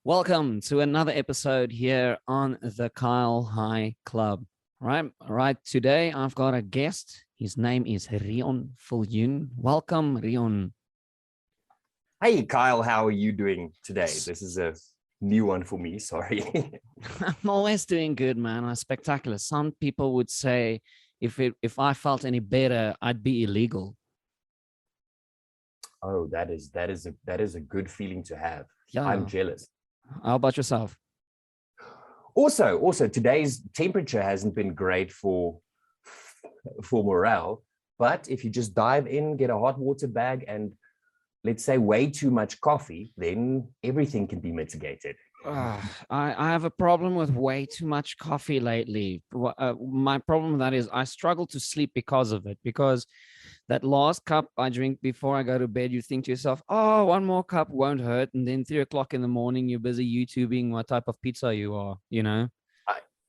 Welcome to another episode here on the Kyle High Club. All right. Today I've got a guest. His name is Reon Viljoen. Welcome, Reon. Hey, Kyle, how are you doing today? This is a new one for me. Sorry. I'm always doing good, man. I'm spectacular. Some people would say if I felt any better, I'd be illegal. Oh, that is a good feeling to have. Yeah. I'm jealous. How about yourself? Also, today's temperature hasn't been great for morale. But if you just dive in, get a hot water bag, and let's say way too much coffee, then everything can be mitigated. I have a problem with way too much coffee lately. My problem with that is I struggle to sleep because of it. Because that last cup I drink before I go to bed, you think to yourself, oh, one more cup won't hurt. And then 3 o'clock in the morning, you're busy YouTubing what type of pizza you are, you know?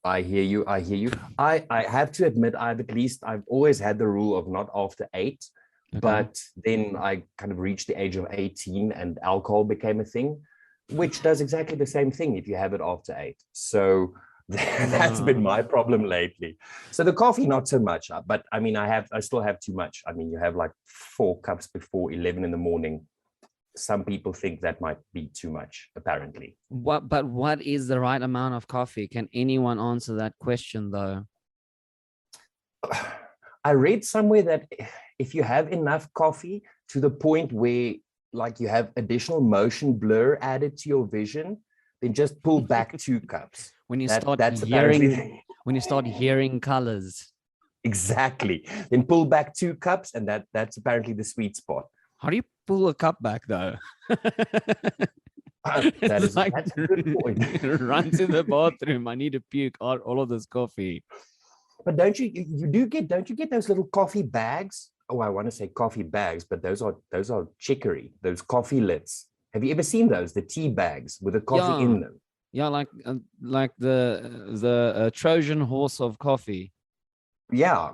I hear you. I have to admit, I've always had the rule of not after 8. Okay. But then I kind of reached the age of 18 and alcohol became a thing, which does exactly the same thing if you have it after 8. So that's been my problem lately. So the coffee, not so much, but I mean, I still have too much. I mean, you have like 4 cups before 11 in the morning. Some people think that might be too much, apparently. But what is the right amount of coffee? Can anyone answer that question though? I read somewhere that if you have enough coffee to the point where like you have additional motion blur added to your vision, then just pull back 2 cups. When you start hearing colors. Exactly. Then pull back 2 cups, and that's apparently the sweet spot. How do you pull a cup back though? That's a good point. Run to the bathroom. I need to puke out all of this coffee. But don't you get those little coffee bags? Oh, I want to say coffee bags, but those are chicory, those coffee lids. Have you ever seen those? The tea bags with the coffee in them. Yeah, like the Trojan horse of coffee. Yeah.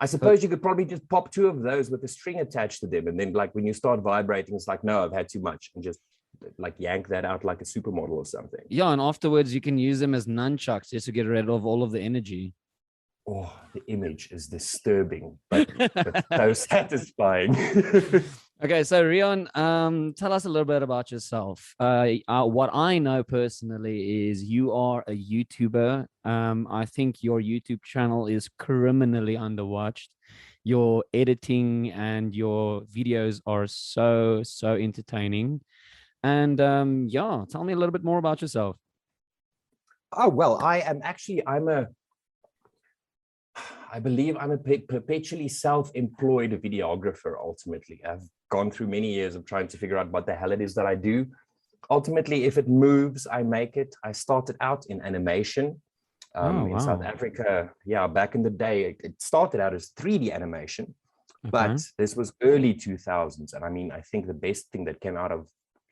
I suppose you could probably just pop 2 of those with a string attached to them. And then like when you start vibrating, it's like, no, I've had too much. And just like yank that out like a supermodel or something. Yeah, and afterwards you can use them as nunchucks just to get rid of all of the energy. Oh, the image is disturbing, but so satisfying. Okay, so Reon, tell us a little bit about yourself. What I know personally is you are a YouTuber. I think your YouTube channel is criminally underwatched. Your editing and your videos are so entertaining. And yeah, tell me a little bit more about yourself. Oh, well, I believe I'm a perpetually self-employed videographer. Ultimately, I've gone through many years of trying to figure out what the hell it is that I do. Ultimately, if it moves, I make it. I started out in animation in South Africa. Yeah, back in the day, it started out as 3D animation, but this was early 2000s. And I mean, I think the best thing that came out of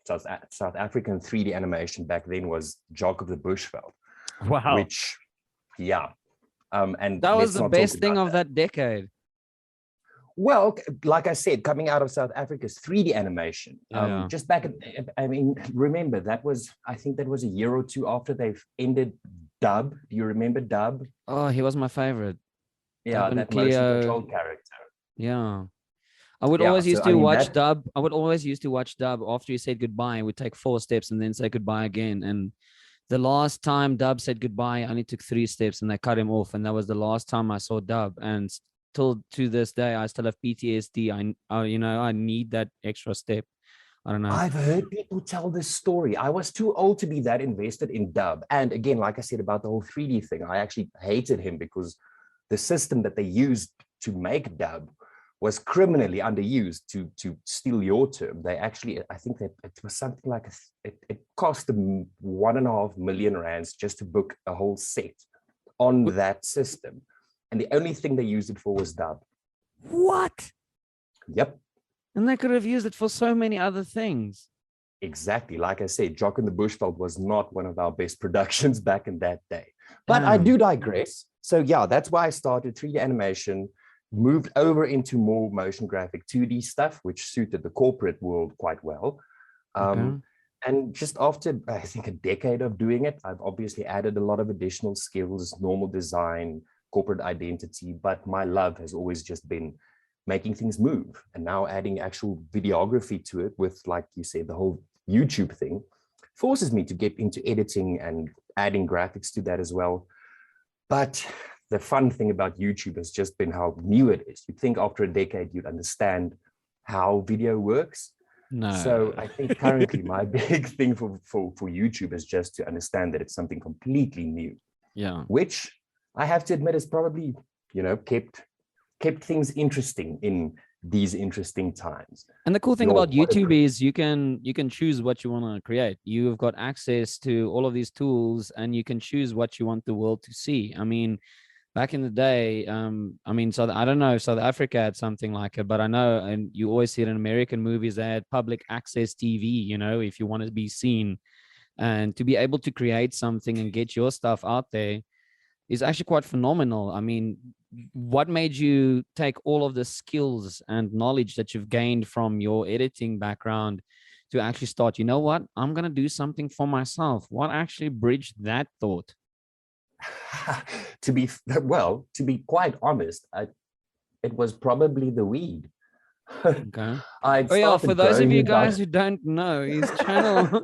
South African 3D animation back then was Jock of the Bushveld. Wow. Which, yeah. And that was the best thing of that decade. Well, like I said, coming out of South Africa's 3D animation, just back, I mean, remember I think that was a year or 2 after they've ended dub. Do you remember dub? Oh, he was my favorite. Yeah, that motion control character. Yeah. I would always used to watch dub. I would always used to watch dub after you said goodbye. We'd take 4 steps and then say goodbye again. And the last time Dub said goodbye, I only took 3 steps and they cut him off. And that was the last time I saw Dub. And till to this day, I still have PTSD. I need that extra step. I don't know. I've heard people tell this story. I was too old to be that invested in Dub. And again, like I said about the whole 3D thing, I actually hated him because the system that they used to make Dub was criminally underused, to steal your term. They actually, I think that it was something like, it cost them 1.5 million rands just to book a whole set on that system. And the only thing they used it for was dub. What? Yep. And they could have used it for so many other things. Exactly. Like I said, Jock in the Bushveld was not one of our best productions back in that day. But I do digress. So yeah, that's why I started 3D animation, moved over into more motion graphic 2D stuff, which suited the corporate world quite well. And just after, I think, a decade of doing it, I've obviously added a lot of additional skills, normal design, corporate identity, but my love has always just been making things move. And now adding actual videography to it with, like you said, the whole YouTube thing forces me to get into editing and adding graphics to that as well. But the fun thing about YouTube has just been how new it is. You'd think after a decade, you'd understand how video works. So No. I think currently my big thing for YouTube is just to understand that it's something completely new, Yeah. which I have to admit is probably, kept things interesting in these interesting times. And the cool thing Your about YouTube is you can choose what you want to create. You've got access to all of these tools and you can choose what you want the world to see. I mean, back in the day, I mean, so I don't know if South Africa had something like it, but I know, and you always see it in American movies, they had public access TV, if you want to be seen and to be able to create something and get your stuff out there is actually quite phenomenal. I mean, what made you take all of the skills and knowledge that you've gained from your editing background to actually start, you know what, I'm going to do something for myself? What actually bridged that thought? to be quite honest, it was probably the weed. Okay. I Oh yeah, for started those of growing you about guys who don't know, his channel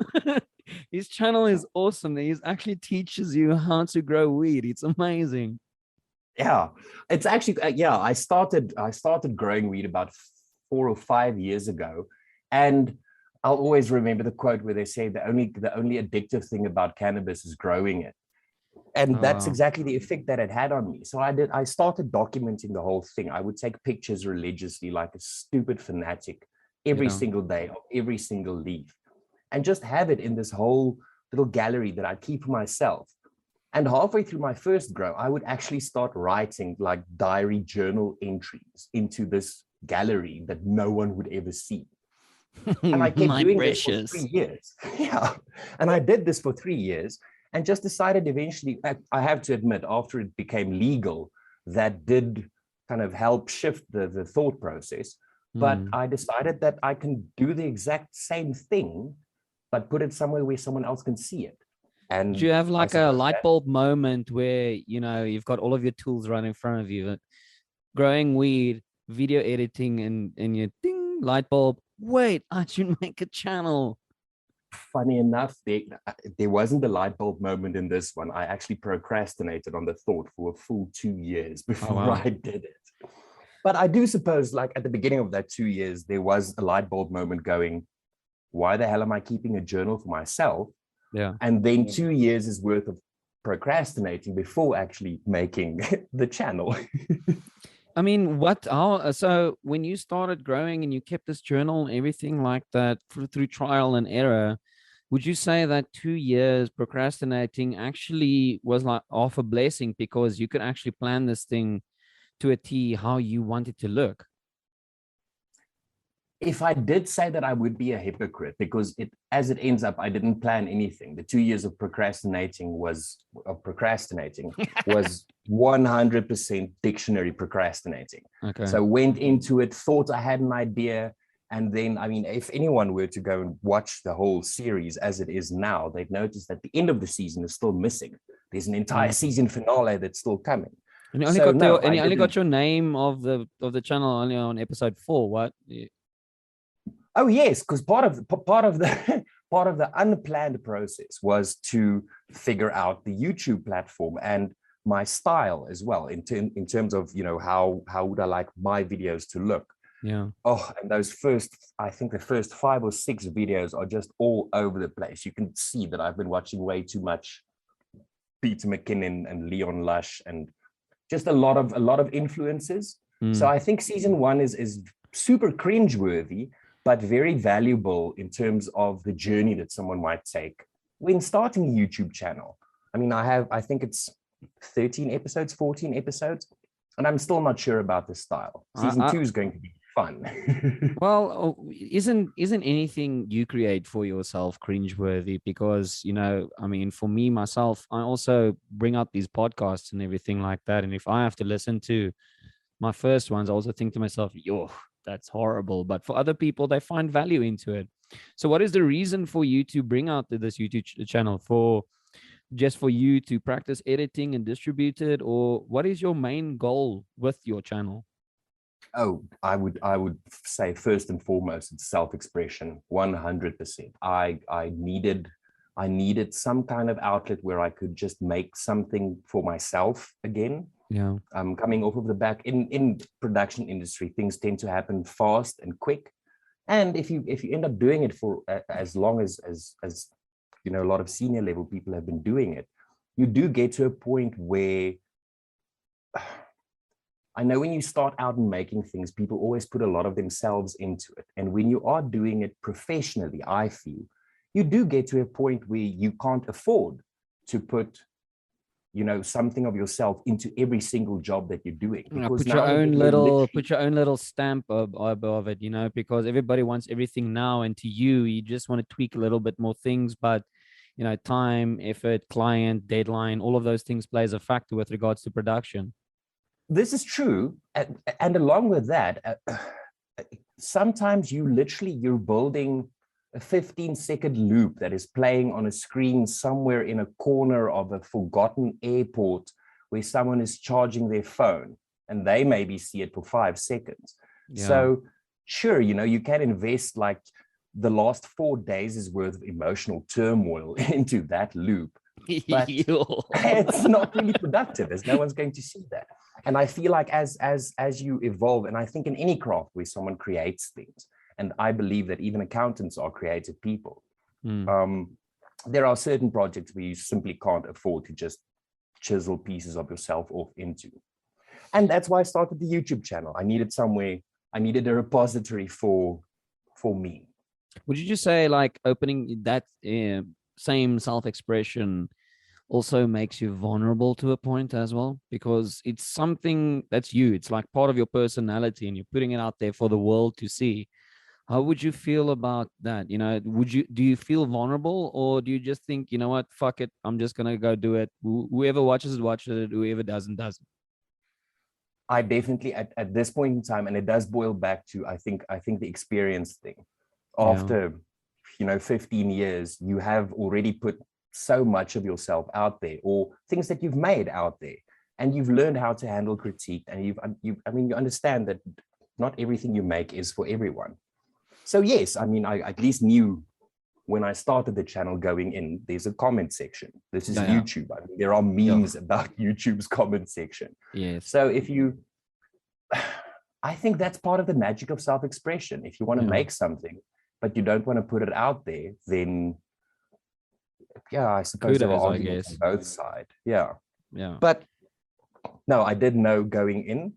his channel is awesome. He actually teaches you how to grow weed. It's amazing. yeah, it's actually I started growing weed about 4 or 5 years ago, and I'll always remember the quote where they say the only addictive thing about cannabis is growing it. And Oh that's wow. exactly the effect that it had on me. So I started documenting the whole thing. I would take pictures religiously like a stupid fanatic every Yeah. single day of every single leaf, and just have it in this whole little gallery that I keep for myself. And halfway through my first grow, I would actually start writing like diary journal entries into this gallery that no one would ever see. And I kept My doing this for precious. 3 years. Yeah. And I did this for 3 years and just decided eventually, I have to admit, after it became legal, that did kind of help shift the thought process. But Hmm. I decided that I can do the exact same thing, but put it somewhere where someone else can see it. Did you And have I like a suppose light that bulb moment where, you've got all of your tools right in front of you, growing weed, video editing, and your ding light bulb. Wait, I should make a channel. funny enough, there wasn't a light bulb moment in this one. I actually procrastinated on the thought for a full 2 years Oh before wow. I did it. But I do suppose, like at the beginning of that 2 years, there was a light bulb moment going, why the hell am I keeping a journal for myself? Yeah. And then 2 years is worth of procrastinating before actually making the channel. I mean, so when you started growing and you kept this journal and everything like that through trial and error, would you say that 2 years procrastinating actually was like half a blessing because you could actually plan this thing to a T how you want it to look? If I did say that, I would be a hypocrite because as it ends up, I didn't plan anything. The 2 years of procrastinating was 100% dictionary procrastinating. Okay. So went into it, thought I had an idea. And then, I mean, if anyone were to go and watch the whole series as it is now, they'd notice that the end of the season is still missing. There's an entire Mm. season finale that's still coming. And you only So got no, and I you only got didn't. your name of the channel only on episode 4. What? Oh yes, because part of the part of the unplanned process was to figure out the YouTube platform and my style as well in terms of how would I like my videos to look. Yeah. Oh, and those first, I think the first 5 or 6 videos are just all over the place. You can see that I've been watching way too much Peter McKinnon and Leon Lush and just a lot of influences. So Mm. I think season one is super cringeworthy, but very valuable in terms of the journey that someone might take when starting a YouTube channel. I mean, I think it's 13 episodes, 14 episodes, and I'm still not sure about the style. Season I two is going to be fun. Well, isn't anything you create for yourself cringeworthy? Because I mean, for me myself, I also bring out these podcasts and everything like that. And if I have to listen to my first ones, I also think to myself, "Yo, that's horrible." But for other people, they find value into it. So what is the reason for you to bring out this YouTube channel? For just for you to practice editing and distribute it, or what is your main goal with your channel? Oh, I would say first and foremost, it's self-expression, 100%. I needed some kind of outlet where I could just make something for myself again. Yeah. Coming off of the back in production industry, things tend to happen fast and quick. And if you end up doing it for as long as you know, a lot of senior level people have been doing it, you do get to a point where I know when you start out and making things, people always put a lot of themselves into it. And when you are doing it professionally, I feel you do get to a point where you can't afford to put, you know, something of yourself into every single job that you're doing, because Put your now and own again, you're little, literally, put your own little stamp above it, you know, because everybody wants everything now, and to you, you just want to tweak a little bit more things, but you know, time, effort, client, deadline, all of those things plays a factor with regards to production. this is true. And along with that, sometimes you're building a 15-second loop that is playing on a screen somewhere in a corner of a forgotten airport where someone is charging their phone and they maybe see it for 5 seconds. Yeah. So sure, you know, you can invest like the last 4 days is worth of emotional turmoil into that loop, but it's not really productive, as no one's going to see that. And I feel like as you evolve, and I think in any craft where someone creates things, and I believe that even accountants are creative people, there are certain projects where you simply can't afford to just chisel pieces of yourself off into. And that's why I started the YouTube channel. I needed somewhere, I needed a repository for me. Would you just say like opening that same self-expression also makes you vulnerable to a point as well, because it's something that's you, it's like part of your personality, and you're putting it out there for the world to see? How would you feel about that? You know, do you feel vulnerable, or do you just think, you know what, fuck it, I'm just gonna go do it. Whoever watches it, watches it. Whoever doesn't. I definitely at this point in time, and it does boil back to I think the experience thing. Yeah. After, you know, 15 years, you have already put so much of yourself out there, or things that you've made out there, and you've learned how to handle critique, and you understand that not everything you make is for everyone. So yes, I mean, I at least knew when I started the channel going in, there's a comment section. This is Yeah. YouTube. I mean, there are Yeah. memes about YouTube's comment section. Yes. So if you, I think that's part of the magic of self-expression. If you want to Yeah. make something, but you don't want to put it out there, then yeah, I suppose there are Kudos, I arguments on guess. both sides. Yeah. Yeah. But no, I did know going in.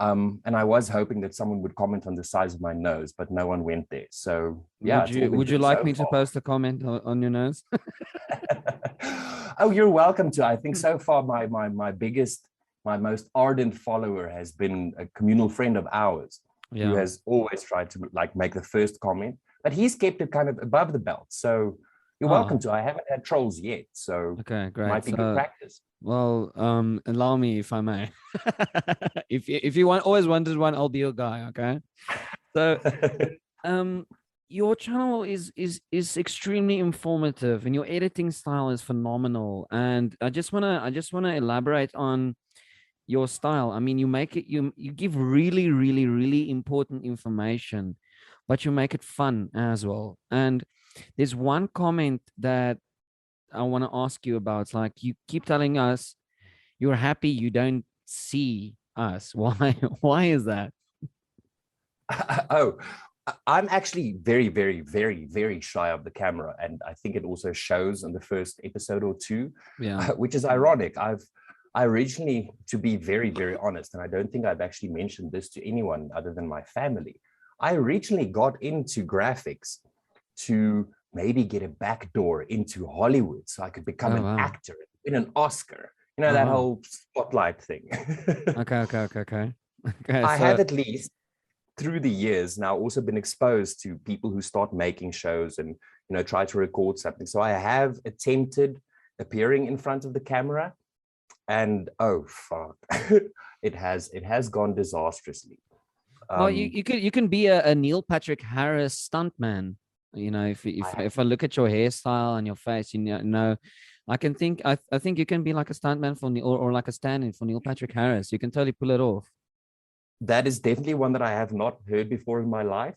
And I was hoping that someone would comment on the size of my nose, but no one went there. So yeah, Would it's all you been would you good like so me to far. post a comment on your nose? Oh, you're welcome to. I think so far my biggest, my most ardent follower has been a communal friend of ours who Yeah. has always tried to like make the first comment, but he's kept it kind of above the belt. So you're welcome Oh, to. I haven't had trolls yet, so okay, great. might be good So, practice. well, allow me if I may. If you want, always wanted one, I'll be your guy. Okay. So, um, your channel is extremely informative, and your editing style is phenomenal. And I just wanna elaborate on your style. I mean, you give really, really, really important information, but you make it fun as well. And there's one comment that I want to ask you about. It's like you keep telling us you're happy you don't see us. Why? Why is that? Oh, I'm actually very, very, very, very shy of the camera, and I think it also shows in the first episode or two, Yeah. which is ironic. I originally, to be very, very honest, and I don't think I've actually mentioned this to anyone other than my family, I originally got into graphics to maybe get a backdoor into Hollywood so I could become Oh an wow. actor, win an Oscar, you know, Oh that wow. whole spotlight thing. Okay. Okay. Okay. Okay. Okay. I have So at least through the years now also been exposed to people who start making shows and, you know, try to record something. So I have attempted appearing in front of the camera, and oh fuck, it has gone disastrously. well, you um you can be a Neil Patrick Harris stuntman. You know, I if I look at your hairstyle and your face, I think you can be like a stuntman for Neil, or like a stand-in for Neil Patrick Harris. You can totally pull it off. that is definitely one that I have not heard before in my life.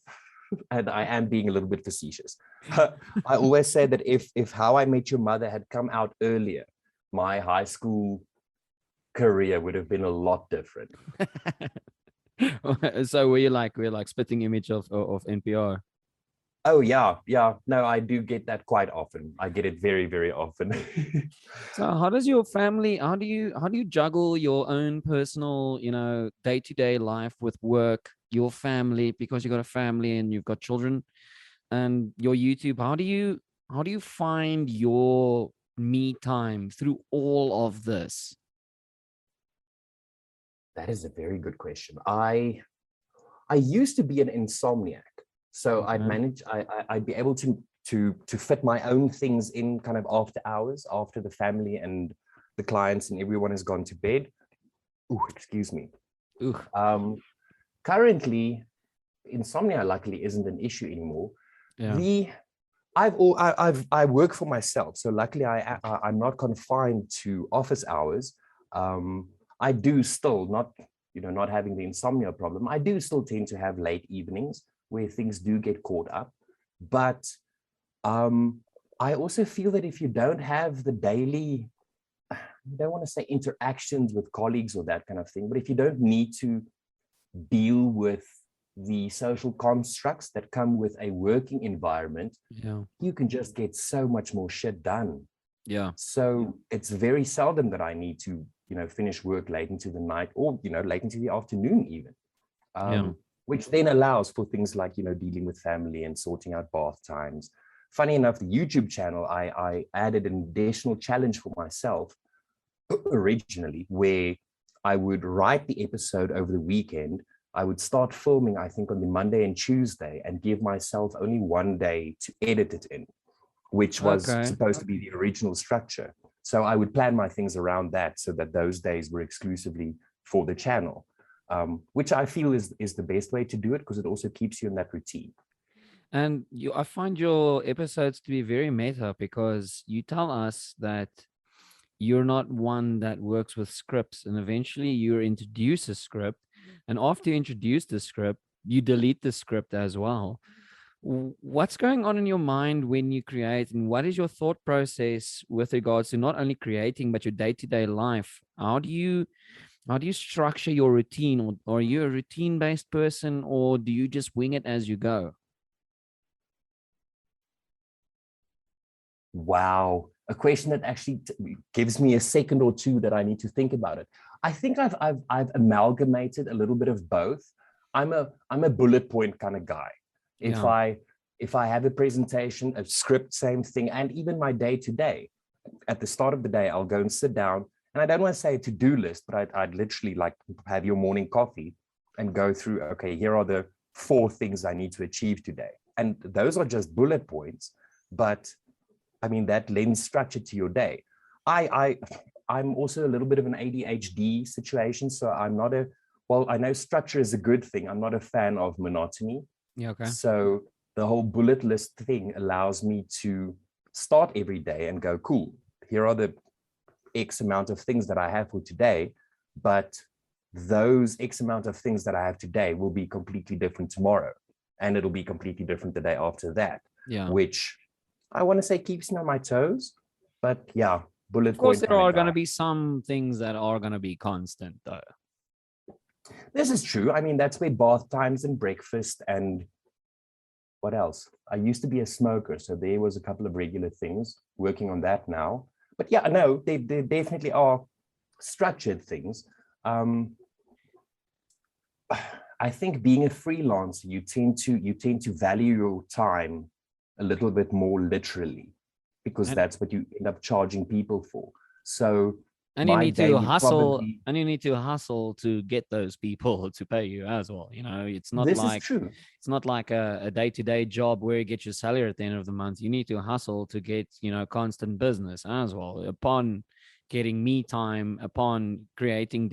And I am being a little bit facetious. I always say that if How I Met Your Mother had come out earlier, my high school career would have been a lot different. So we're like spitting image of NPR. Oh yeah, yeah. No, I do get that quite often. I get it very, very often. So how does your family, how do you juggle your own personal, day-to-day life with work, your family, because you got a family and you've got children, and your YouTube? How do you find your me time through all of this? That is a very good question. I used to be an insomniac, so I'd Okay. manage. I'd be able to fit my own things in kind of after hours, after the family and the clients and everyone has gone to bed. Ooh, excuse me. Ooh, Um, Currently, insomnia luckily isn't an issue anymore. yeah. The I work for myself, so luckily I'm not confined to office hours. I do still not, not having the insomnia problem. I do still tend to have late evenings where things do get caught up, but um, I also feel that if you don't have the daily, I don't want to say interactions with colleagues or that kind of thing, but if you don't need to deal with the social constructs that come with a working environment, Yeah. you can just get so much more shit done. Yeah. So it's very seldom that I need to, finish work late into the night or, late into the afternoon even, Yeah. which then allows for things like, dealing with family and sorting out bath times. Funny enough, the YouTube channel, I added an additional challenge for myself originally where I would write the episode over the weekend. I would start filming, I think, on the Monday and Tuesday and give myself only one day to edit it in, which was Okay. supposed to be the original structure. So I would plan my things around that so that those days were exclusively for the channel, which I feel is the best way to do it because it also keeps you in that routine. And I find your episodes to be very meta because you tell us that you're not one that works with scripts, and eventually you introduce a script, and after you introduce the script, you delete the script as well. What's going on in your mind when you create, and what is your thought process with regards to not only creating but your day-to-day life? How do you structure your routine, or are you a routine based person, or do you just wing it as you go? Wow, a question that actually gives me a second or two that I need to think about it. I think I've amalgamated a little bit of both. I'm a bullet point kind of guy. If Yeah. I if I have a presentation, a script, same thing, and even my day to day, at the start of the day, I'll go and sit down. And I don't want to say a to-do list, but I'd literally like have your morning coffee and go through, okay, here are the 4 things I need to achieve today. And those are just bullet points, but I mean, that lends structure to your day. I I'm also a little bit of an ADHD situation, so I'm not a well, I know structure is a good thing. I'm not a fan of monotony. Yeah. Okay. So the whole bullet list thing allows me to start every day and go, cool, here are the X amount of things that I have for today, but those X amount of things that I have today will be completely different tomorrow. And it'll be completely different the day after that, Yeah. which I want to say keeps me on my toes. But yeah, Of bullet course, point there kind of are going to guy. be some things that are going to be constant, though. This is true. I mean, that's where bath times and breakfast and what else? I used to be a smoker, so there was a couple of regular things, working on that now. But yeah, no, they definitely are structured things. Um, I think being a freelancer, you tend to value your time a little bit more literally because And that's what you end up charging people for. So and you my need day to would hustle, probably, and you need to hustle to get those people to pay you as well. It's not this is like true. a day-to-day job where you get your salary at the end of the month. You need to hustle to get, constant business as well. Upon getting me time, upon creating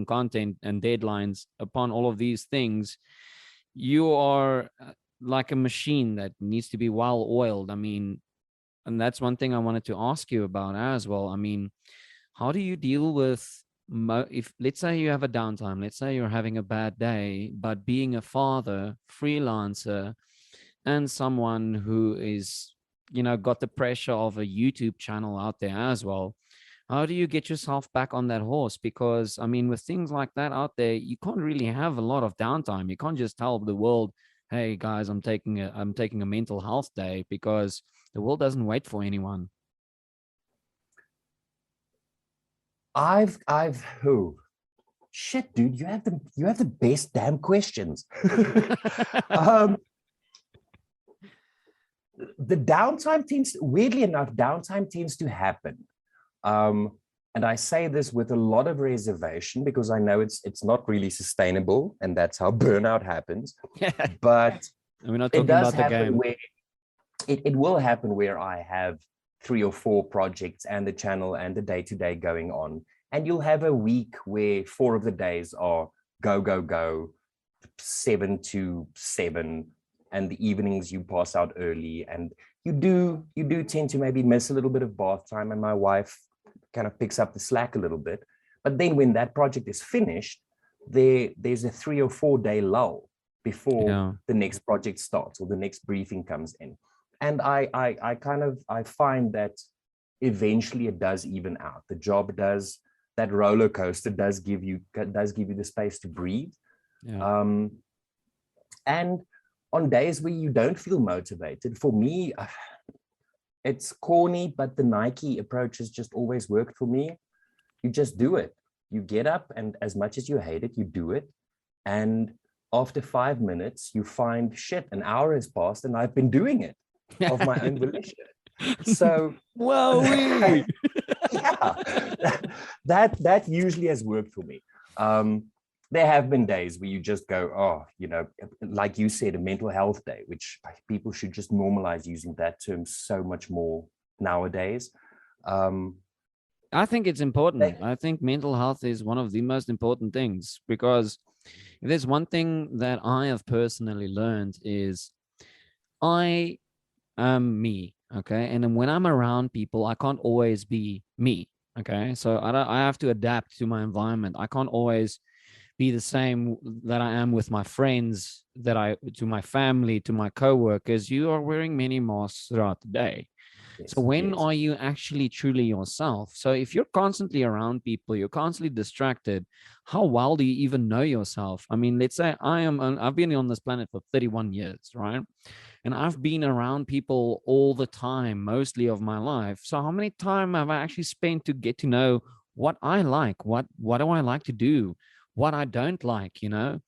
content and deadlines, upon all of these things, you are like a machine that needs to be well oiled. I mean, and that's one thing I wanted to ask you about as well. I mean, how do you deal with if, let's say, you have a downtime, let's say you're having a bad day, but being a father, freelancer, and someone who is, got the pressure of a YouTube channel out there as well, how do you get yourself back on that horse? Because I mean, with things like that out there, you can't really have a lot of downtime. You can't just tell the world, hey guys, I'm taking a mental health day, because the world doesn't wait for anyone. Who? Shit, dude, you have the best damn questions. um, the downtime tends, weirdly enough, downtime tends to happen. And I say this with a lot of reservation because I know it's not really sustainable, and that's how burnout happens. Yeah. But And we're not it talking does about the happen game. where it will happen where I have 3 or 4 projects and the channel and the day-to-day going on. And you'll have a week where 4 of the days are go, go, go, 7 to 7, and the evenings you pass out early, and you do tend to maybe miss a little bit of bath time, and my wife kind of picks up the slack a little bit. But then when that project is finished, there's a 3 or 4 day lull before Yeah. the next project starts or the next briefing comes in. And I find that eventually it does even out. The job does, that roller coaster does give you the space to breathe. Yeah. Um, and on days where you don't feel motivated, for me, it's corny, but the Nike approach has just always worked for me. You just do it. You get up, and as much as you hate it, you do it. And after 5 minutes, you find, shit, an hour has passed and I've been doing it of my own volition. So Whoa, yeah, that usually has worked for me. There have been days where you just go, oh, like you said, a mental health day, which people should just normalize using that term so much more nowadays. I think it's important. They, I think mental health is one of the most important things, because if there's one thing that I have personally learned is I am me. Okay. And then when I'm around people, I can't always be me. Okay. So I have to adapt to my environment. I can't always be the same that I am with my friends, to my family, to my coworkers. You are wearing many masks throughout the day. So yes, when yes. are you actually truly yourself? So if you're constantly around people, you're constantly distracted, how well do you even know yourself? I mean, let's say I've been on this planet for 31 years, right? And I've been around people all the time, mostly of my life. So how many time have I actually spent to get to know what I like, what do I like to do, what I don't like? And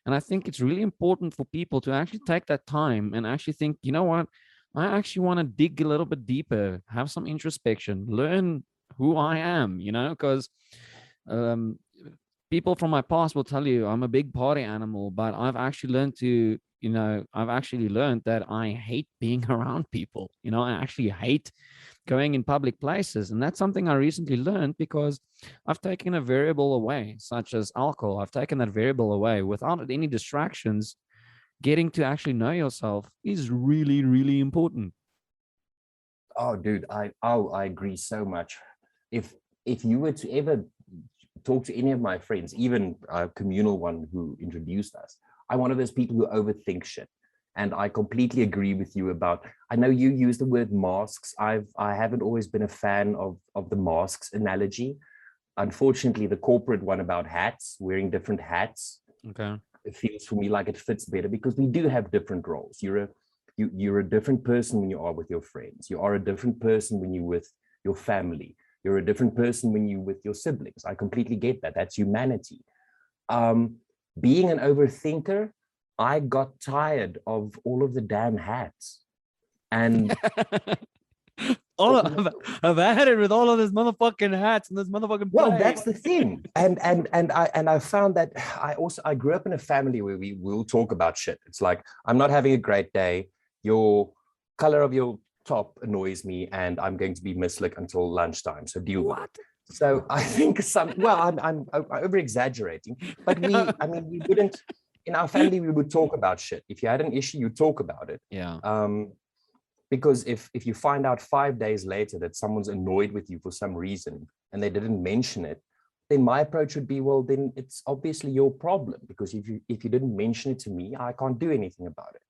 I think it's really important for people to actually take that time and actually think, you know what? I actually want to dig a little bit deeper, have some introspection, learn who I am, because um, people from my past will tell you I'm a big party animal, but I've actually learned that I hate being around people. I actually hate going in public places. And that's something I recently learned, because I've taken a variable away, such as alcohol. I've taken that variable away without any distractions. Getting to actually know yourself is really, really important. Oh, dude, I agree so much. If you were to ever talk to any of my friends, even a communal one who introduced us, I'm one of those people who overthink shit. And I completely agree with you about, I know you use the word masks. I haven't always been a fan of the masks analogy. Unfortunately, the corporate one about hats, wearing different hats, Okay. it feels for me like it fits better because we do have different roles. You're a different person when you are with your friends. You are a different person when you're with your family. You're a different person when you're with your siblings. I completely get that. That's humanity. Um, Being an overthinker, I got tired of all of the damn hats. And I've had it with all of these motherfucking hats and this motherfucking well, play. that's the thing. And I found that I grew up in a family where we will talk about shit. It's like, I'm not having a great day. Your color of your top annoys me, and I'm going to be mislik until lunchtime. So deal with it. What? So I think I'm over exaggerating, but I mean, we wouldn't, in our family, we would talk about shit. If you had an issue, you talk about it. Yeah. Because if you find out 5 days later that someone's annoyed with you for some reason and they didn't mention it, then my approach would be, well, then it's obviously your problem, because if you didn't mention it to me, I can't do anything about it.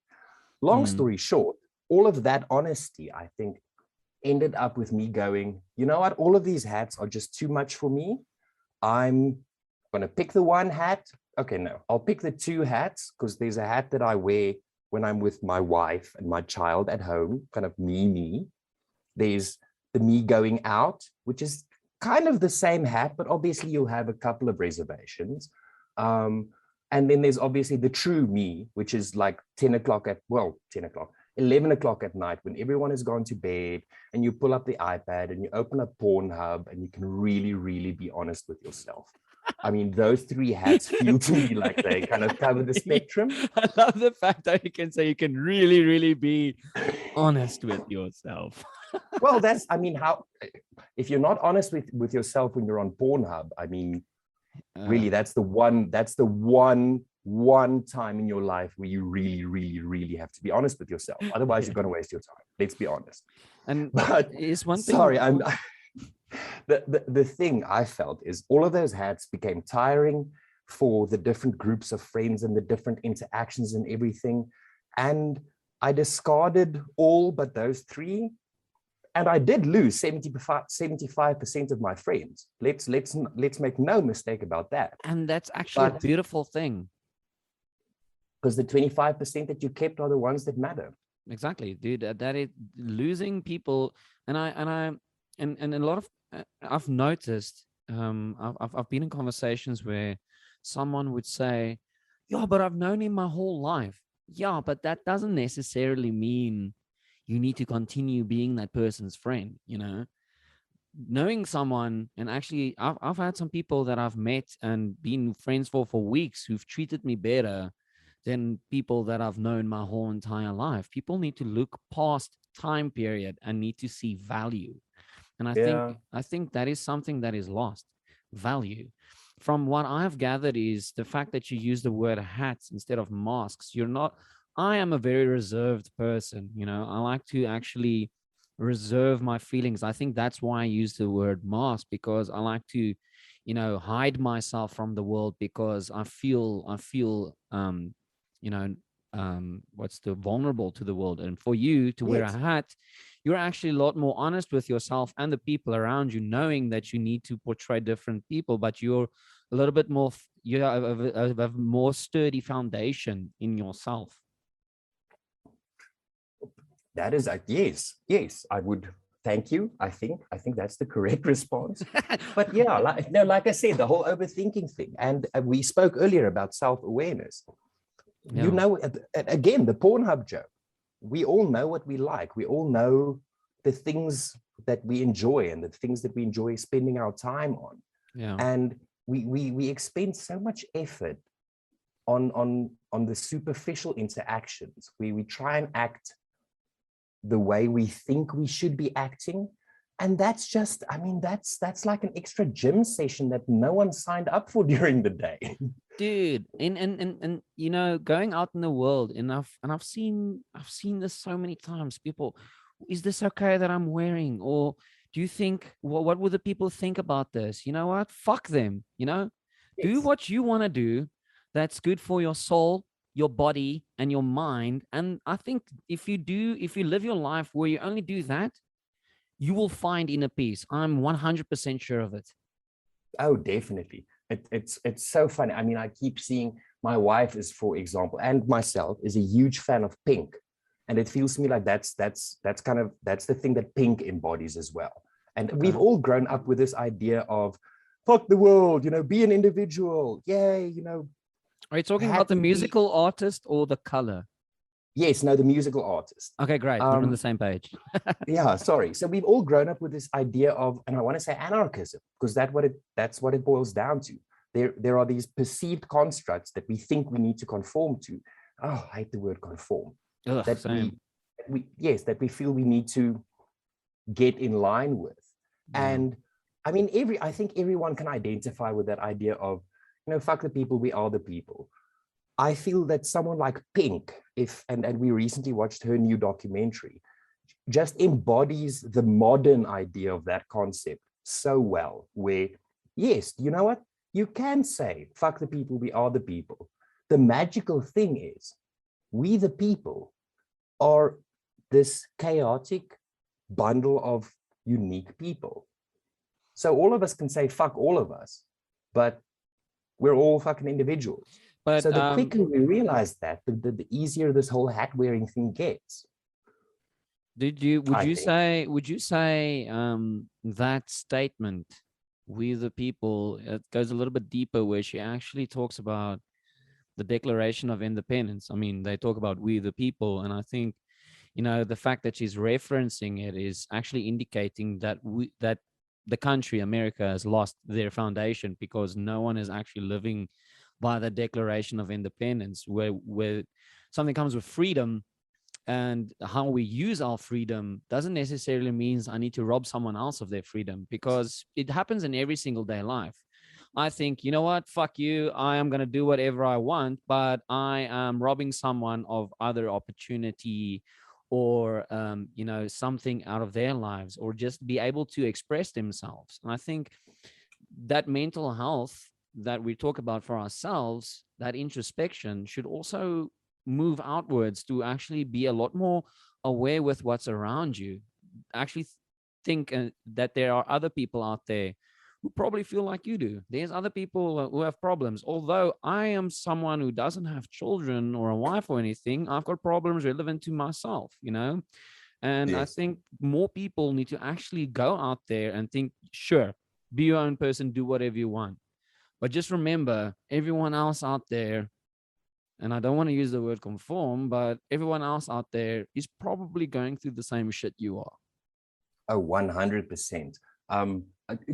Long story short, all of that honesty, I think, ended up with me going, you know what, all of these hats are just too much for me. I'm going to pick the one hat. Okay, no, I'll pick the two hats, because there's a hat that I wear when I'm with my wife and my child at home, kind of me. There's the me going out, which is kind of the same hat, but obviously you'll have a couple of reservations. And then there's obviously the true me, which is like 10 o'clock 11 o'clock at night, when everyone has gone to bed, and you pull up the iPad and you open up Pornhub and you can really, really be honest with yourself. I mean, those three hats feel to me like they kind of cover the spectrum. I love the fact that you can say you can really, really be honest with yourself. Well, that's, I mean, how, if you're not honest with yourself when you're on Pornhub, I mean, really, that's the one time in your life where you really, really, really have to be honest with yourself. Otherwise, you're going to waste your time. Let's be honest. And but is one thing. Sorry, I'm. The thing I felt is all of those hats became tiring for the different groups of friends and the different interactions and everything. And I discarded all but those three. And I did lose 75% of my friends. Let's make no mistake about that. And that's actually a beautiful thing. Because the 25% that you kept are the ones that matter. Exactly, dude. That is losing people. And a lot of, I've noticed, I've been in conversations where someone would say, yeah, but I've known him my whole life. Yeah, but that doesn't necessarily mean you need to continue being that person's friend, you know. Knowing someone, and actually I've had some people that I've met and been friends for weeks who've treated me better than people that I've known my whole entire life. People need to look past time period and need to see value. And I think that is something that is lost, value. From what I've gathered is the fact that you use the word hats instead of masks. I am a very reserved person. You know, I like to actually reserve my feelings. I think that's why I use the word mask, because I like to, you know, hide myself from the world, because I feel, you know, what's the vulnerable to the world. And for you to wear a hat, you're actually a lot more honest with yourself and the people around you, knowing that you need to portray different people, but you're a little bit more, you have a more sturdy foundation in yourself. That is yes, I would. Thank you. I think that's the correct response. But yeah, like I said, the whole overthinking thing, and we spoke earlier about self-awareness. Yeah. You know, again, the Pornhub joke. We all know what we like. We all know the things that we enjoy and the things that we enjoy spending our time on. Yeah. And we expend so much effort on the superficial interactions. We try and act the way we think we should be acting. And that's just, I mean, that's like an extra gym session that no one signed up for during the day. Dude, and you know, going out in the world enough, and I've seen this so many times. People, is this okay that I'm wearing? Or do you think, what would the people think about this? You know what? Fuck them, you know? Yes. Do what you want to do. That's good for your soul, your body, and your mind. And I think if you live your life where you only do that, you will find inner peace. I'm 100% sure of it. Oh, definitely. It's so funny. I mean, I keep seeing, my wife is, for example, and myself, is a huge fan of pink. And it feels to me like that's the thing that pink embodies as well. And we've all grown up with this idea of fuck the world, you know, be an individual. Yay, you know. Are you talking about the musical artist or the color? Yes, no, the musical artist. Okay, great. We're on the same page. Yeah, sorry. So we've all grown up with this idea of, and I want to say anarchism, because that's what it boils down to. There are these perceived constructs that we think we need to conform to. Oh, I hate the word conform. Ugh, that we feel we need to get in line with. Yeah. And I mean, I think everyone can identify with that idea of, you know, fuck the people, we are the people. I feel that someone like Pink, and we recently watched her new documentary, just embodies the modern idea of that concept so well, where, yes, you know what? You can say, fuck the people, we are the people. The magical thing is, we the people are this chaotic bundle of unique people. So all of us can say, fuck all of us, but we're all fucking individuals. But So the quicker we realize that, the easier this whole hat wearing thing gets. would you say that statement, we the people, it goes a little bit deeper, where she actually talks about the Declaration of Independence. I mean, they talk about we the people, and I think, you know, the fact that she's referencing it is actually indicating that the country America has lost their foundation, because no one is actually living by the Declaration of Independence, where something comes with freedom, and how we use our freedom doesn't necessarily means I need to rob someone else of their freedom, because it happens in every single day life. I think, you know what, fuck you, I am going to do whatever I want, but I am robbing someone of other opportunity, or you know, something out of their lives, or just be able to express themselves. And I think that mental health that we talk about for ourselves, that introspection, should also move outwards to actually be a lot more aware with what's around you. Actually think that there are other people out there who probably feel like you do. There's other people who have problems. Although I am someone who doesn't have children or a wife or anything, I've got problems relevant to myself, you know? And I Yes. think more people need to actually go out there and think, sure, be your own person, do whatever you want. But just remember, everyone else out there, and I don't want to use the word conform, but everyone else out there is probably going through the same shit you are. Oh, 100%.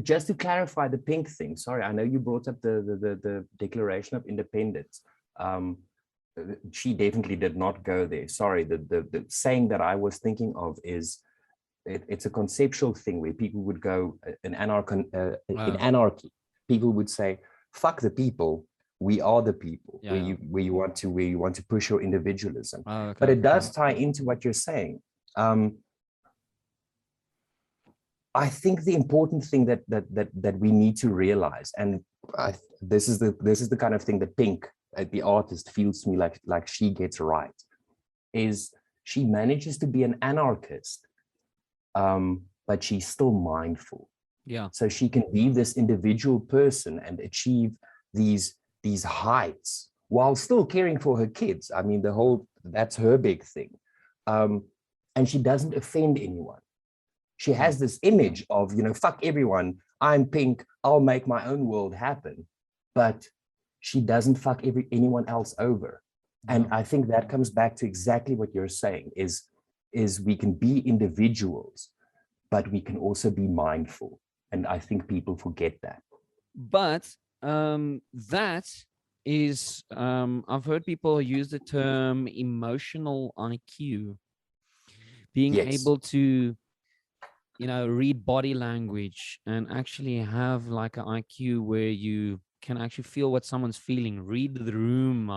Just to clarify the Pink thing, sorry, I know you brought up the Declaration of Independence. She definitely did not go there. Sorry, the saying that I was thinking of is, it's a conceptual thing where people would go in anarchy. People would say, "Fuck the people, we are the people." Yeah. Where you want to push your individualism, Okay, but it okay. does tie into what you're saying. I think the important thing that we need to realize, and this is the kind of thing that Pink, the artist, feels to me like she gets right, is she manages to be an anarchist, but she's still mindful. Yeah. So she can be this individual person and achieve these heights while still caring for her kids. I mean, that's her big thing. And she doesn't offend anyone. She has this image of, you know, fuck everyone, I'm Pink, I'll make my own world happen. But she doesn't fuck anyone else over. And I think that comes back to exactly what you're saying, is we can be individuals, but we can also be mindful. And I think people forget that. But that is, I've heard people use the term emotional IQ, being Yes. able to, you know, read body language and actually have like an IQ where you can actually feel what someone's feeling, read the room,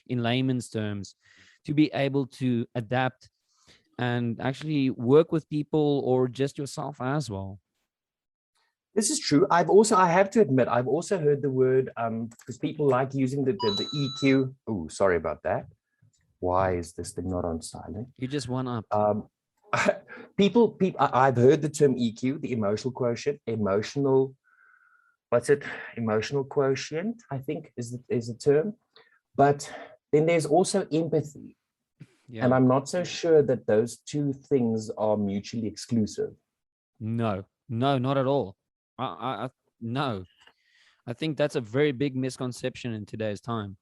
in layman's terms, to be able to adapt and actually work with people or just yourself as well. This is true. I have to admit, I've also heard the word, because people like using the EQ. Oh, sorry about that. Why is this thing not on silent? You just one up. I've heard the term EQ, the emotional quotient, what's it? Emotional quotient, I think is the term. But then there's also empathy. Yeah. And I'm not so sure that those two things are mutually exclusive. No, not at all. No. I think that's a very big misconception in today's time.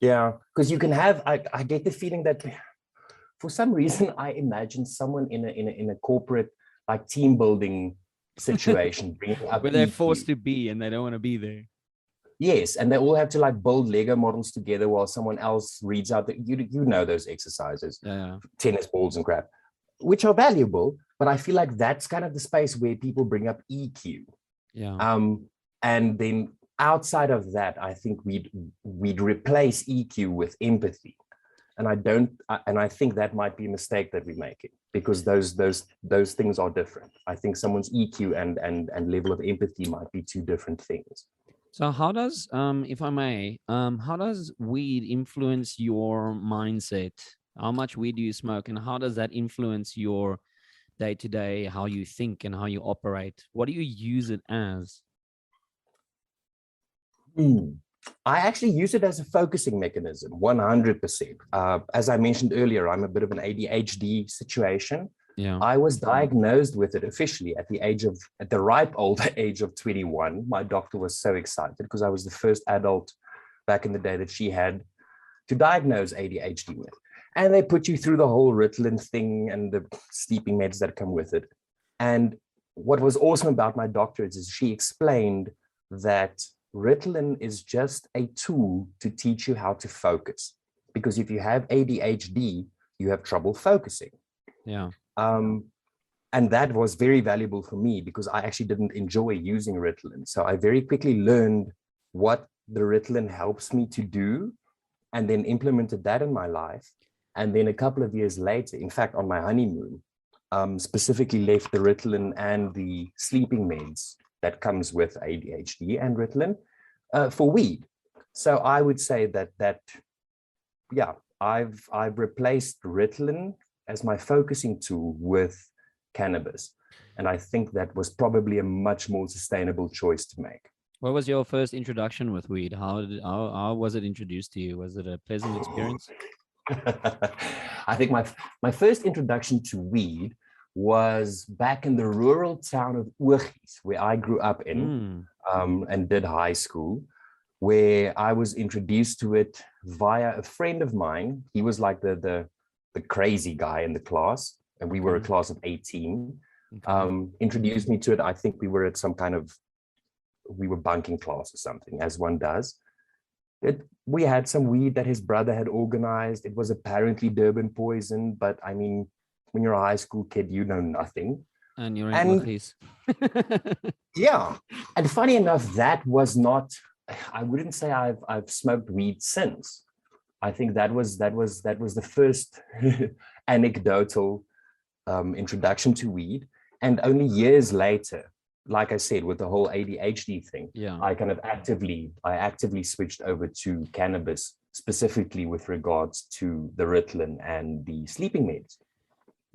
Yeah, because you can have, I get the feeling that for some reason, I imagine someone in a corporate, like, team building situation bringing up Where they're EQ. forced to be and they don't want to be there. Yes, and they all have to like build Lego models together while someone else reads out that you know those exercises, Yeah. tennis balls and crap, which are valuable. But I feel like that's kind of the space where people bring up EQ. Yeah. And then outside of that, I think we'd replace EQ with empathy. And I think that might be a mistake that we're making, because those things are different. I think someone's EQ and level of empathy might be two different things. So how does, if I may, how does weed influence your mindset? How much weed do you smoke, and how does that influence your day to day, how you think and how you operate? What do you use it as? Hmm. I actually use it as a focusing mechanism, 100%. As I mentioned earlier, I'm a bit of an ADHD situation. Yeah. I was diagnosed with it officially at the ripe old age of 21. My doctor was so excited because I was the first adult back in the day that she had to diagnose ADHD with. And they put you through the whole Ritalin thing and the sleeping meds that come with it. And what was awesome about my doctor is she explained that Ritalin is just a tool to teach you how to focus. Because if you have ADHD, you have trouble focusing. Yeah. And that was very valuable for me because I actually didn't enjoy using Ritalin. So I very quickly learned what the Ritalin helps me to do, and then implemented that in my life. And then a couple of years later, in fact, on my honeymoon, specifically left the Ritalin and the sleeping meds that comes with ADHD and Ritalin for weed. So I would say that yeah, I've replaced Ritalin as my focusing tool with cannabis. And I think that was probably a much more sustainable choice to make. What was your first introduction with weed? How was it introduced to you? Was it a pleasant experience? I think my first introduction to weed was back in the rural town of Oorgies, where I grew up in and did high school, where I was introduced to it via a friend of mine. He was like the crazy guy in the class, and we were a class of 18. Introduced me to it. I think we were bunking class or something, as one does. We had some weed that his brother had organized. It was apparently Durban poison, but I mean, when you're a high school kid, you know nothing. And you're in Oorgies. Yeah. And funny enough, that was not, I wouldn't say I've smoked weed since. I think that was the first anecdotal introduction to weed. And only years later, like I said, with the whole ADHD thing, Yeah. I actively switched over to cannabis, specifically with regards to the Ritalin and the sleeping meds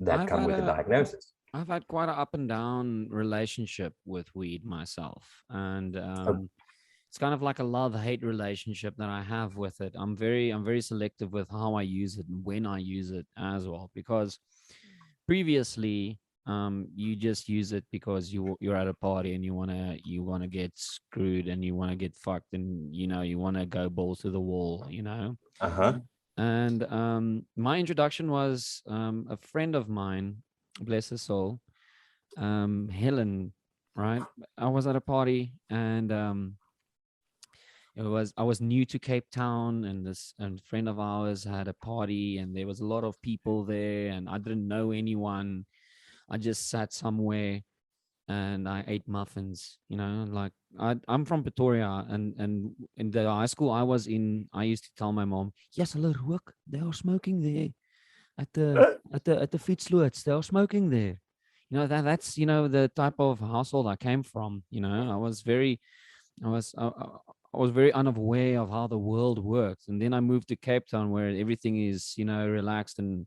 that come with the diagnosis. I've had quite an up and down relationship with weed myself. And it's kind of like a love-hate relationship that I have with it. I'm very selective with how I use it and when I use it as well, because previously you just use it because you're at a party and you want to get screwed and you want to get fucked, and you want to go balls to the wall. And my introduction was a friend of mine, bless her soul, Helen, right? I was at a party, and I was new to Cape Town, and a friend of ours had a party, and there was a lot of people there, and I didn't know anyone. I just sat somewhere and I ate muffins. Like I'm from Pretoria, and in the high school I was in, I used to tell my mom, "Yes, hulle rook. They are smoking there at the fietslots. They are smoking there." That's the type of household I came from. I was very I was I was very unaware of how the world works, and then I moved to Cape Town where everything is relaxed, and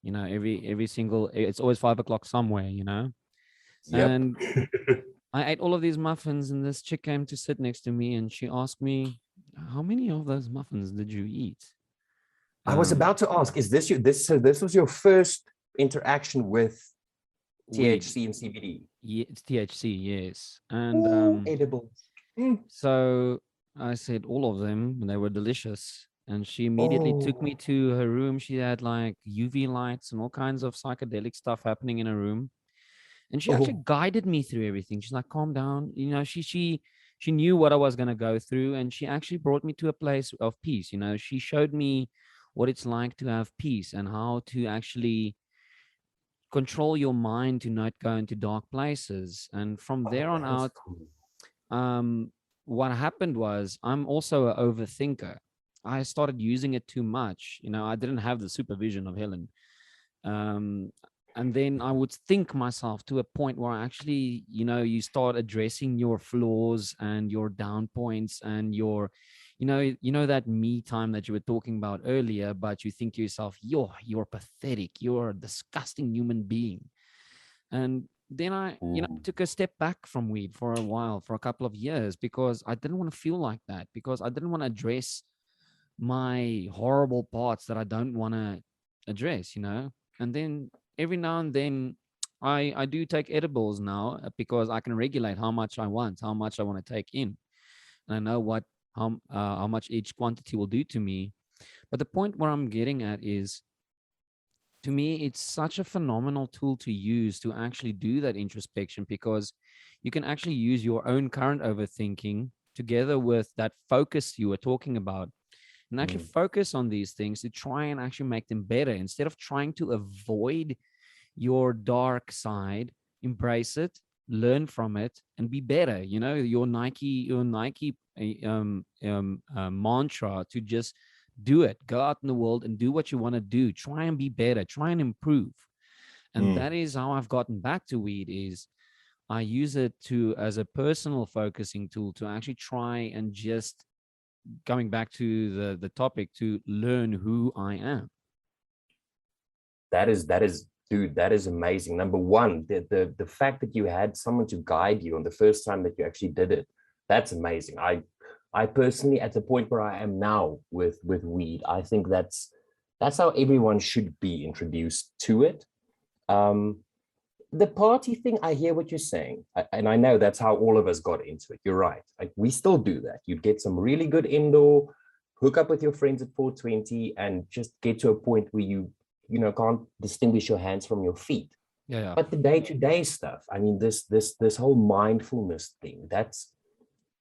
every single, it's always 5 o'clock somewhere. Yep. And I ate all of these muffins, and this chick came to sit next to me, and she asked me, "How many of those muffins did you eat?" I was about to ask, is this this was your first interaction with Weed. THC and CBD? Yeah, it's THC, yes. And Edible. so I said all of them, and they were delicious. And she immediately took me Oh, to her room. She had like UV lights and all kinds of psychedelic stuff happening in her room. And she actually oh, guided me through everything. She's like, "Calm down." She knew what I was gonna go through, and she actually brought me to a place of peace. She showed me what it's like to have peace and how to actually control your mind to not go into dark places. And from there on that's out, cool. um what happened was I'm also an overthinker. I started using it too much. I didn't have the supervision of Helen. Um, and then I would think myself to a point where actually, you start addressing your flaws and your down points and that me time that you were talking about earlier, but you think to yourself, you're pathetic. You're a disgusting human being. And then I, Mm, took a step back from weed for a while, for a couple of years, because I didn't want to feel like that, because I didn't want to address my horrible parts that I don't want to address. And then every now and then I do take edibles now, because I can regulate how much I want, how much I want to take in. And I know how much each quantity will do to me. But the point where I'm getting at is, to me, it's such a phenomenal tool to use to actually do that introspection, because you can actually use your own current overthinking together with that focus you were talking about, and actually mm, focus on these things to try and actually make them better, instead of trying to avoid your dark side. Embrace it, learn from it, and be better. Your Nike mantra to just do it. Go out in the world and do what you want to do. Try and be better. Try and improve. And mm. that is how I've gotten back to weed. Is I use it to as a personal focusing tool to actually try and just, going back to the topic, to learn who I am. That is, dude, that is amazing. Number one, the fact that you had someone to guide you on the first time that you actually did it, that's amazing. I personally, at the point where I am now with weed, I think that's how everyone should be introduced to it. Um, the party thing, I hear what you're saying, and I know that's how all of us got into it. You're right. Like, we still do that. You'd get some really good indoor, hook up with your friends at 420, and just get to a point where you can't distinguish your hands from your feet. Yeah, yeah, But the day-to-day stuff, I mean, this whole mindfulness thing, that's,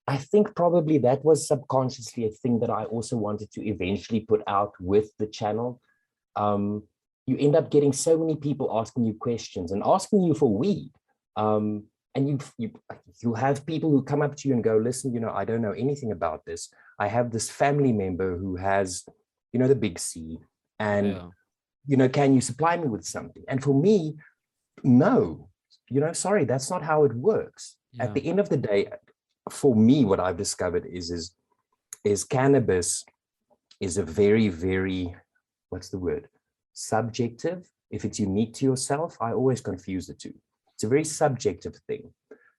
I think probably that was subconsciously a thing that I also wanted to eventually put out with the channel. um, you end up getting so many people asking you questions and asking you for weed. And you have people who come up to you and go, listen, I don't know anything about this. I have this family member who has, the big C, and yeah, can you supply me with something? And for me, no, sorry, that's not how it works. At yeah, the end of the day, for me, what I've discovered is cannabis is a very, very, what's the word? Subjective. If it's unique to yourself, I always confuse the two. It's a very subjective thing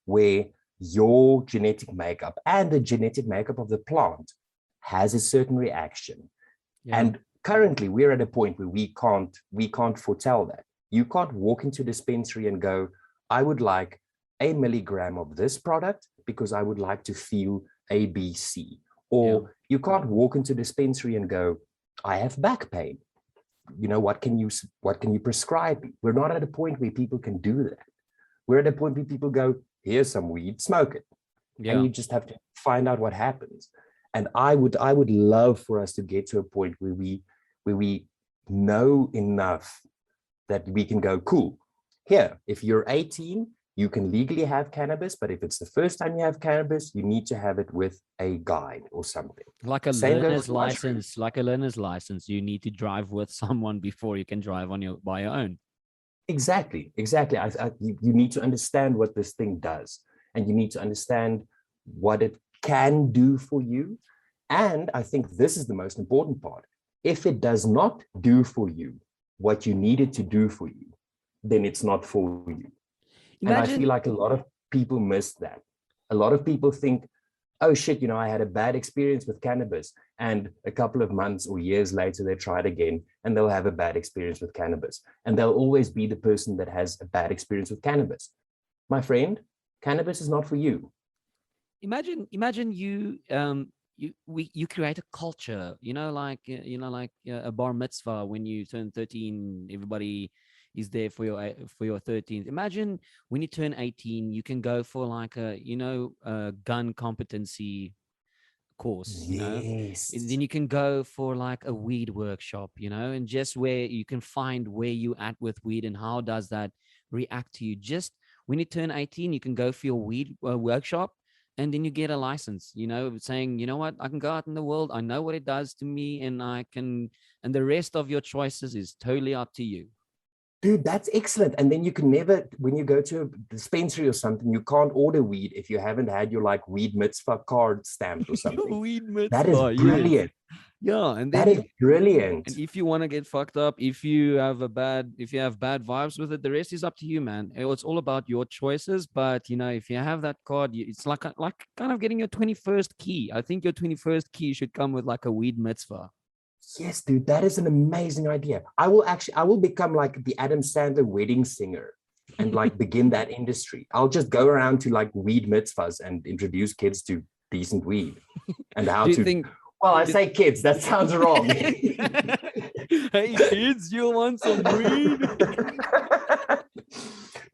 where your genetic makeup and the genetic makeup of the plant has a certain reaction. yeah, And currently we're at a point where we can't foretell that. You can't walk into a dispensary and go, I would like a milligram of this product because I would like to feel ABC. yeah, Or you can't walk into a dispensary and go, I have back pain. What can you prescribe me? We're not at a point where people can do that. We're at a point where people go, here's some weed, smoke it. And yeah. you just have to find out what happens. And I would love for us to get to a point where we know enough that we can go, cool. Here, if you're 18, you can legally have cannabis, but if it's the first time you have cannabis, you need to have it with a guide or something. Like a Same goes learner's with mushrooms. license, like a learner's license. You need to drive with someone before you can drive by your own. Exactly. You need to understand what this thing does, and you need to understand what it can do for you. And I think this is the most important part. If it does not do for you what you need it to do for you, then it's not for you. And I feel Imagine, like a lot of people miss that. A lot of people think, oh shit, I had a bad experience with cannabis. And a couple of months or years later, they try it again and they'll have a bad experience with cannabis. And they'll always be the person that has a bad experience with cannabis. My friend, cannabis is not for you. imagine you create a culture, like a bar mitzvah. When you turn 13, everybody is there for your 13th. Imagine when you turn 18, you can go for like a gun competency course. And Yes. then you can go for like a weed workshop, and just where you can find where you at with weed and how does that react to you. Just when you turn 18, you can go for your weed workshop, and then you get a license, saying, you know what, I can go out in the world, I know what it does to me, and I can, and the rest of your choices is totally up to you. Dude, that's excellent. And then you can never, when you go to a dispensary or something, you can't order weed if you haven't had your like weed mitzvah card stamped or something. Weed That is mitzvah, yes. brilliant. Yeah, and That then is brilliant. and if you want to get fucked up, if you have bad vibes with it, the rest is up to you, man. It's all about your choices. But if you have that card, it's like kind of getting your 21st key. I think your 21st key should come with like a weed mitzvah. Yes, dude, that is an amazing idea. I will become like the Adam Sandler wedding singer and like begin that industry. I'll just go around to like weed mitzvahs and introduce kids to decent weed and how Do you to. think? Well, I say kids, that sounds wrong. Hey kids, you want some weed?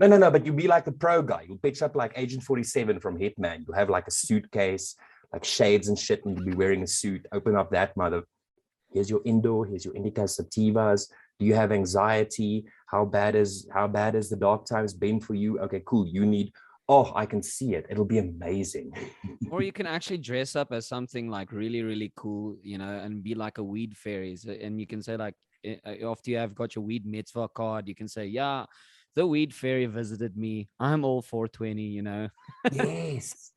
No. But you'll be like the pro guy. You'll pitch up like Agent 47 from Hitman. You'll have like a suitcase, like shades and shit, and you'll be wearing a suit. Open up that mother. Here's your indoor, here's your indicas sativas. Do you have anxiety? How bad is the dark times been for you? Okay, cool. You need, oh, I can see it. It'll be amazing. Or you can actually dress up as something like really, really cool, and be like a weed fairy. And you can say like, after you have got your weed mitzvah card, you can say, yeah, the weed fairy visited me. I'm all 420. Yes.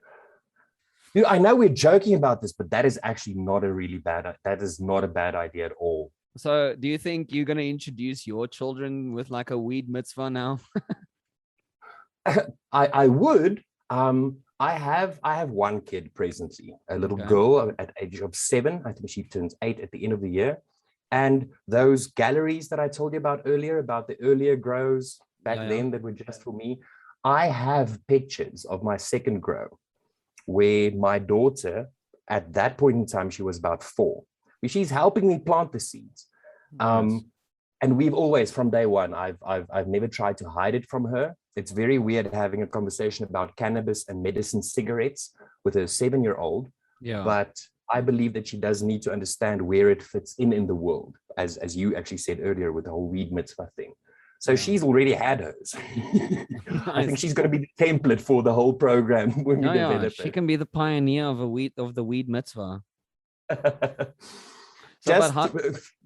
Dude, I know we're joking about this, but that is actually not a really bad, that is not a bad idea at all. So do you think you're going to introduce your children with like a weed mitzvah now? I would. I have one kid presently, a little Okay. girl at age of 7. I think she turns 8 at the end of the year. And those galleries that I told you about earlier, about the earlier grows back Yeah, yeah. then that were just for me, I have pictures of my second grow where my daughter, at that point in time, she was about 4. She's helping me plant the seeds. Nice. And we've always, from day one, I've never tried to hide it from her. It's very weird having a conversation about cannabis and medicine cigarettes with a 7-year-old, Yeah. but I believe that she does need to understand where it fits in the world, as you actually said earlier with the whole weed mitzvah thing. So Yeah. she's already had hers. I think Nice. she's going to be the template for the whole program when we Yeah, yeah. develop She can be the pioneer of the weed mitzvah. it. So, but Just how?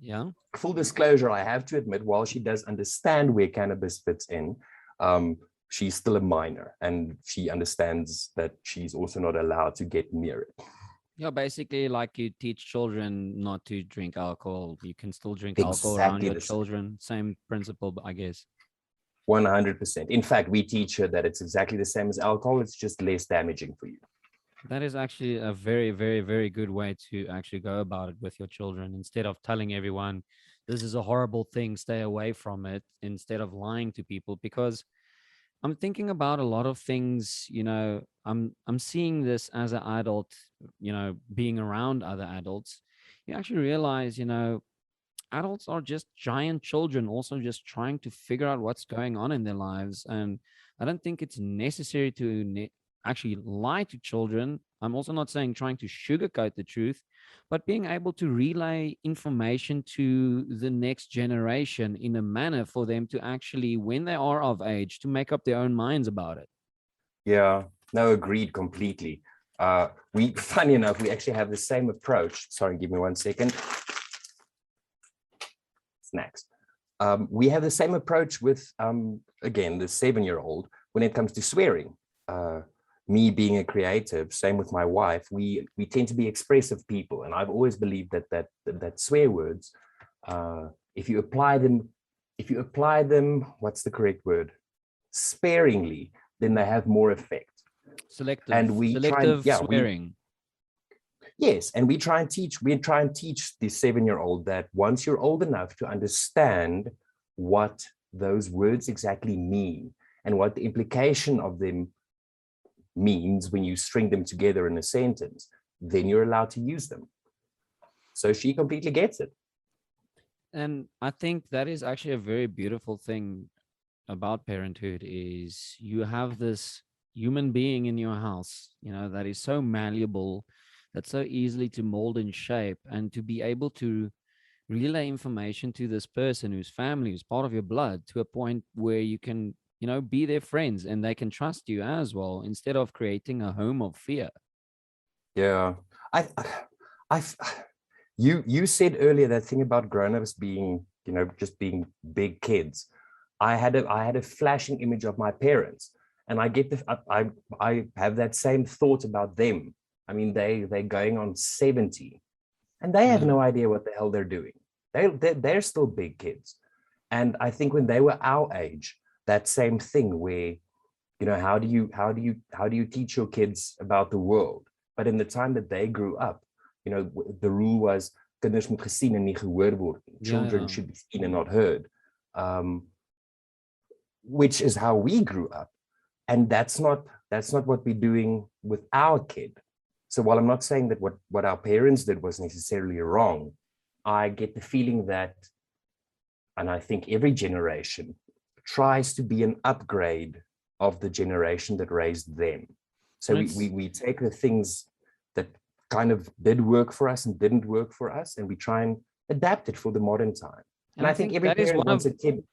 Yeah. full disclosure, I have to admit, while she does understand where cannabis fits in, she's still a minor and she understands that she's also not allowed to get near it. Yeah, basically, like you teach children not to drink alcohol, you can still drink alcohol around Exactly your the same. children. Same principle, I guess. 100%. In fact, we teach her that it's exactly the same as alcohol. It's just less damaging for you. That is actually a very, very, very good way to actually go about it with your children. Instead of telling everyone this is a horrible thing, stay away from it, instead of lying to people. Because I'm thinking about a lot of things, I'm seeing this as an adult, being around other adults. You actually realize, adults are just giant children, also just trying to figure out what's going on in their lives. And I don't think it's necessary to actually lie to children. I'm also not saying trying to sugarcoat the truth, but being able to relay information to the next generation in a manner for them to actually, when they are of age, to make up their own minds about it. Yeah, no, agreed completely. Funny enough, we actually have the same approach. Sorry, give me 1 second. Snacks. We have the same approach with, again, the 7-year-old when it comes to swearing. Me being a creative, same with my wife, we tend to be expressive people, and I've always believed that swear words, if you apply them, what's the correct word? Sparingly, then they have more effect. Selective, And we try and selective swearing. yes, and we try and teach the 7-year-old that once you're old enough to understand what those words exactly mean and what the implication of them means when you string them together in a sentence, then you're allowed to use them. So she completely gets it. And I think that is actually a very beautiful thing about parenthood, is you have this human being in your house, that is so malleable, that's so easily to mold and shape, and to be able to relay information to this person who's family, who's part of your blood, to a point where you can be their friends and they can trust you as well, instead of creating a home of fear. Yeah. I, I, you said earlier that thing about grown-ups being, just being big kids. I had a flashing image of my parents, and I get I have that same thought about them. I mean, they're going on 70, and they have Yeah. no idea what the hell they're doing. They're still big kids. And I think when they were our age, that same thing where, how do you teach your kids about the world? But in the time that they grew up, the rule was kinders moet gesien en nie gehoor word. Yeah, Children yeah. should be seen and not heard. Which is how we grew up. And that's not what we're doing with our kid. So while I'm not saying that what our parents did was necessarily wrong, I get the feeling that, and I think every generation tries to be an upgrade of the generation that raised them. So And we it's we, we take the things that kind of did work for us and didn't work for us, and we try and adapt it for the modern time. and And I I think think every that is parent one wants of a kid.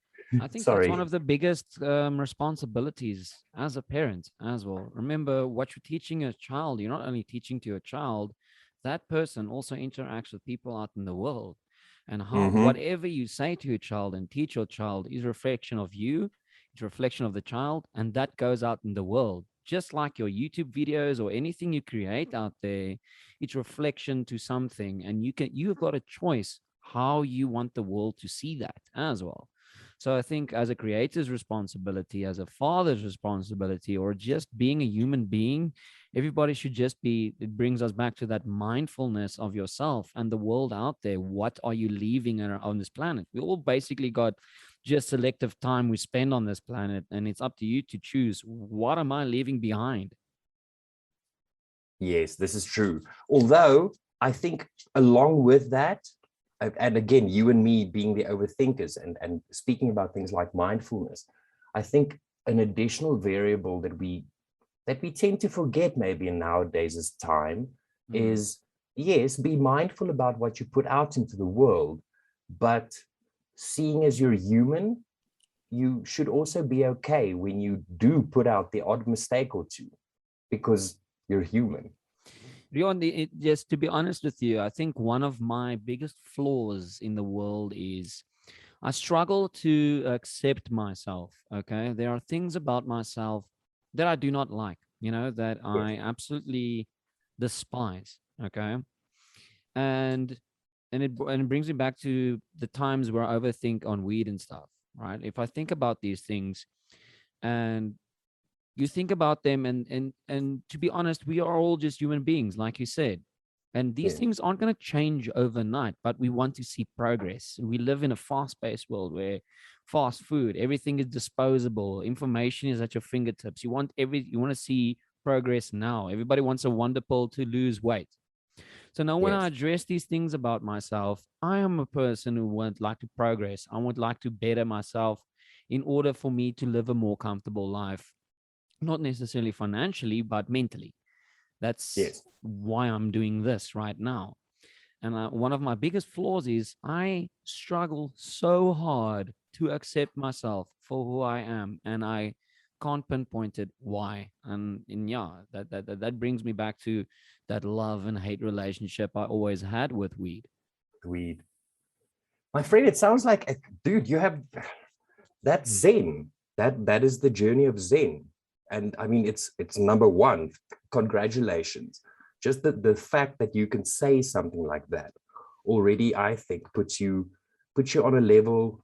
I think that's one Sorry. of the biggest responsibilities as a parent as well. Remember, what you're teaching a child, you're not only teaching to a child, that person also interacts with people out in the world. And how Mm-hmm. whatever you say to your child and teach your child is a reflection of you, it's a reflection of the child, and that goes out in the world. Just like your YouTube videos or anything you create out there, it's reflection to something, and you've got a choice how you want the world to see that as well. So I think as a creator's responsibility, as a father's responsibility, or just being a human being, everybody should just be, it brings us back to that mindfulness of yourself and the world out there. What are you leaving on this planet? We all basically got just selective time we spend on this planet, and it's up to you to choose, what am I leaving behind? Yes, this is true. Although I think along with that, and again, you and me being the overthinkers and speaking about things like mindfulness, I think an additional variable that we tend to forget maybe in nowadays' time Mm. is, yes, be mindful about what you put out into the world, but seeing as you're human, you should also be okay when you do put out the odd mistake or two, because you're human. Beyond just to be honest with you, I think one of my biggest flaws in the world is I struggle to accept myself. Okay. There are things about myself that I do not like, that Yes, I absolutely despise. Okay. And and it brings me back to the times where I overthink on weed and stuff, right? If I think about these things and you think about them, and to be honest, we are all just human beings, like you said, and these yes, things aren't going to change overnight, but we want to see progress. We live in a fast-paced world where fast food, everything is disposable, information is at your fingertips. You want to see progress now. Everybody wants a wonder pill to lose weight. So now when I yes, address these things about myself, I am a person who would like to progress. I would like to better myself in order for me to live a more comfortable life, not necessarily financially, but mentally. That's yes. why I'm doing this right now. And one of my biggest flaws is I struggle so hard to accept myself for who I am, and I can't pinpoint it why. And yeah, that brings me back to that love and hate relationship I always had with weed. Weed. My friend, it sounds like, dude, you have that Zen. That is the journey of Zen. And I mean, it's number one. Congratulations. Just the fact that you can say something like that already, I think, puts you on a level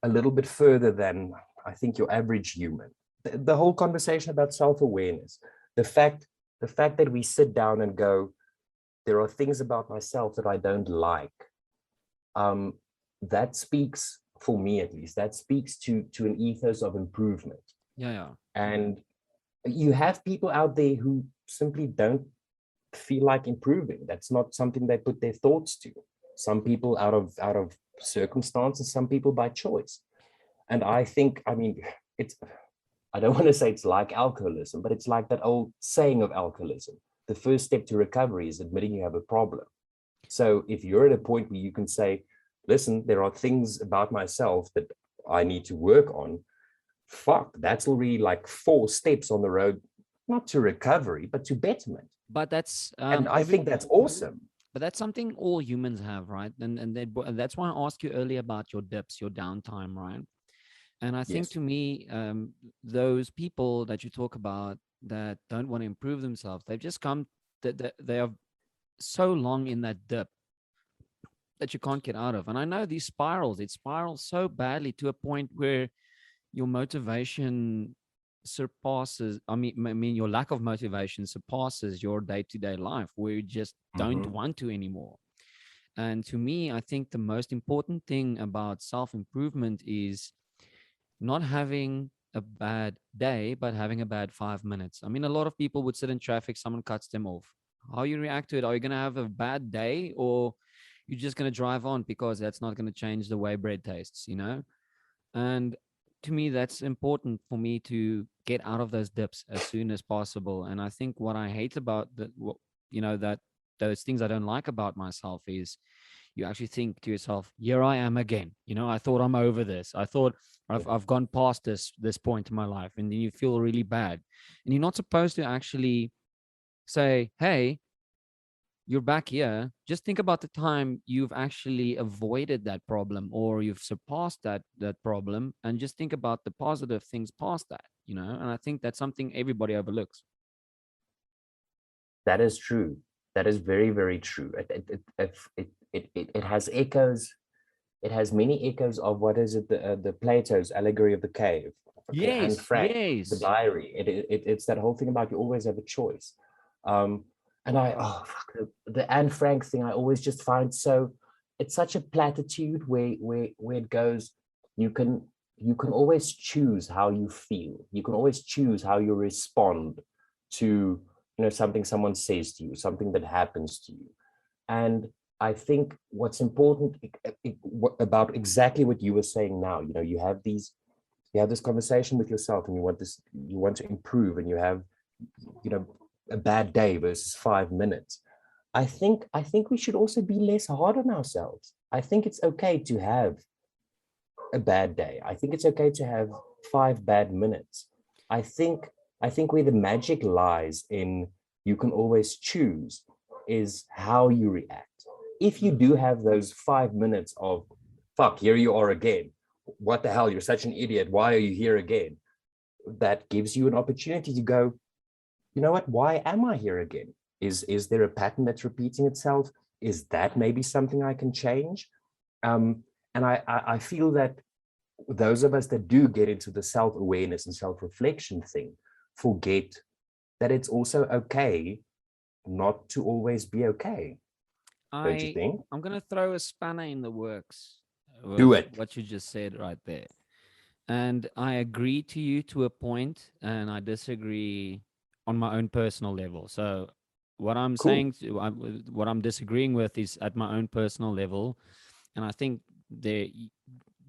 a little bit further than I think your average human. The whole conversation about self-awareness, the fact the fact that we sit down and go, there are things about myself that I don't like. Um, that speaks, for me at least, that speaks to an ethos of improvement. Yeah, yeah. And you have people out there who simply don't feel like improving. That's not something they put their thoughts to. Some people out of circumstances, some people by choice. And I think, I mean, it's, I don't want to say it's like alcoholism, but it's like that old saying of alcoholism. The first step to recovery is admitting you have a problem. So if you're at a point where you can say, listen, there are things about myself that I need to work on, fuck, that's already like 4 steps on the road, not to recovery, but to betterment. But that's And I think that's awesome. but that's something all humans have, right? That's why I asked you earlier about your dips, your downtime, right? And I think Yes. to me, those people that you talk about that don't want to improve themselves, they've just come that they are so long in that dip that you can't get out of. And I know these spirals, it spirals so badly to a point where your motivation surpasses, I mean your lack of motivation surpasses your day-to-day life, where you just don't Mm-hmm. want to anymore. And to me, I think the most important thing about self-improvement is not having a bad day, but having a bad 5 minutes. I mean, a lot of people would sit in traffic, someone cuts them off. How you react to it? Are you going to have a bad day, or you're just going to drive on because that's not going to change the way bread tastes, you know? And to me, that's important for me to get out of those dips as soon as possible. And I think what I hate about that those things I don't like about myself is you actually think to yourself, here I am again. I thought I'm over this. I thought I've gone past this point in my life. And then you feel really bad. And you're not supposed to actually say, hey, you're back here. Just think about the time you've actually avoided that problem, or you've surpassed that problem, and just think about the positive things past that. And I think that's something everybody overlooks. That is true. That is very, very true. It has echoes. It has many echoes of what is it? The Plato's allegory of the cave. Okay, Anne Yes, Frank, the yes. diary. It's that whole thing about you always have a choice. Um, and fuck, the Anne Frank thing, I always just find so. It's such a platitude where it goes. You can you can always choose how you feel. You can always choose how you respond to something someone says to you, something that happens to you. And I think what's important about exactly what you were saying now, you have this conversation with yourself, and you want to improve, and you have, you know, a bad day versus 5 minutes. I think we should also be less hard on ourselves. I think it's okay to have a bad day. I think it's okay to have 5 bad minutes. I think I think where the magic lies in you can always choose is how you react. If you do have those 5 minutes of fuck, here you are again. What the hell? You're such an idiot. Why are you here again? That gives you an opportunity to go, you know what? Why am I here again? Is there a pattern that's repeating itself? Is that maybe something I can change? And I feel that those of us that do get into the self-awareness and self-reflection thing forget that it's also okay not to always be okay. Don't you I think? I'm gonna throw a spanner in the works Do with it. what you just said right there. And I agree to you to a point, and I disagree on my own personal level. So, what I'm Cool. saying, what I'm disagreeing with is at my own personal level, and I think there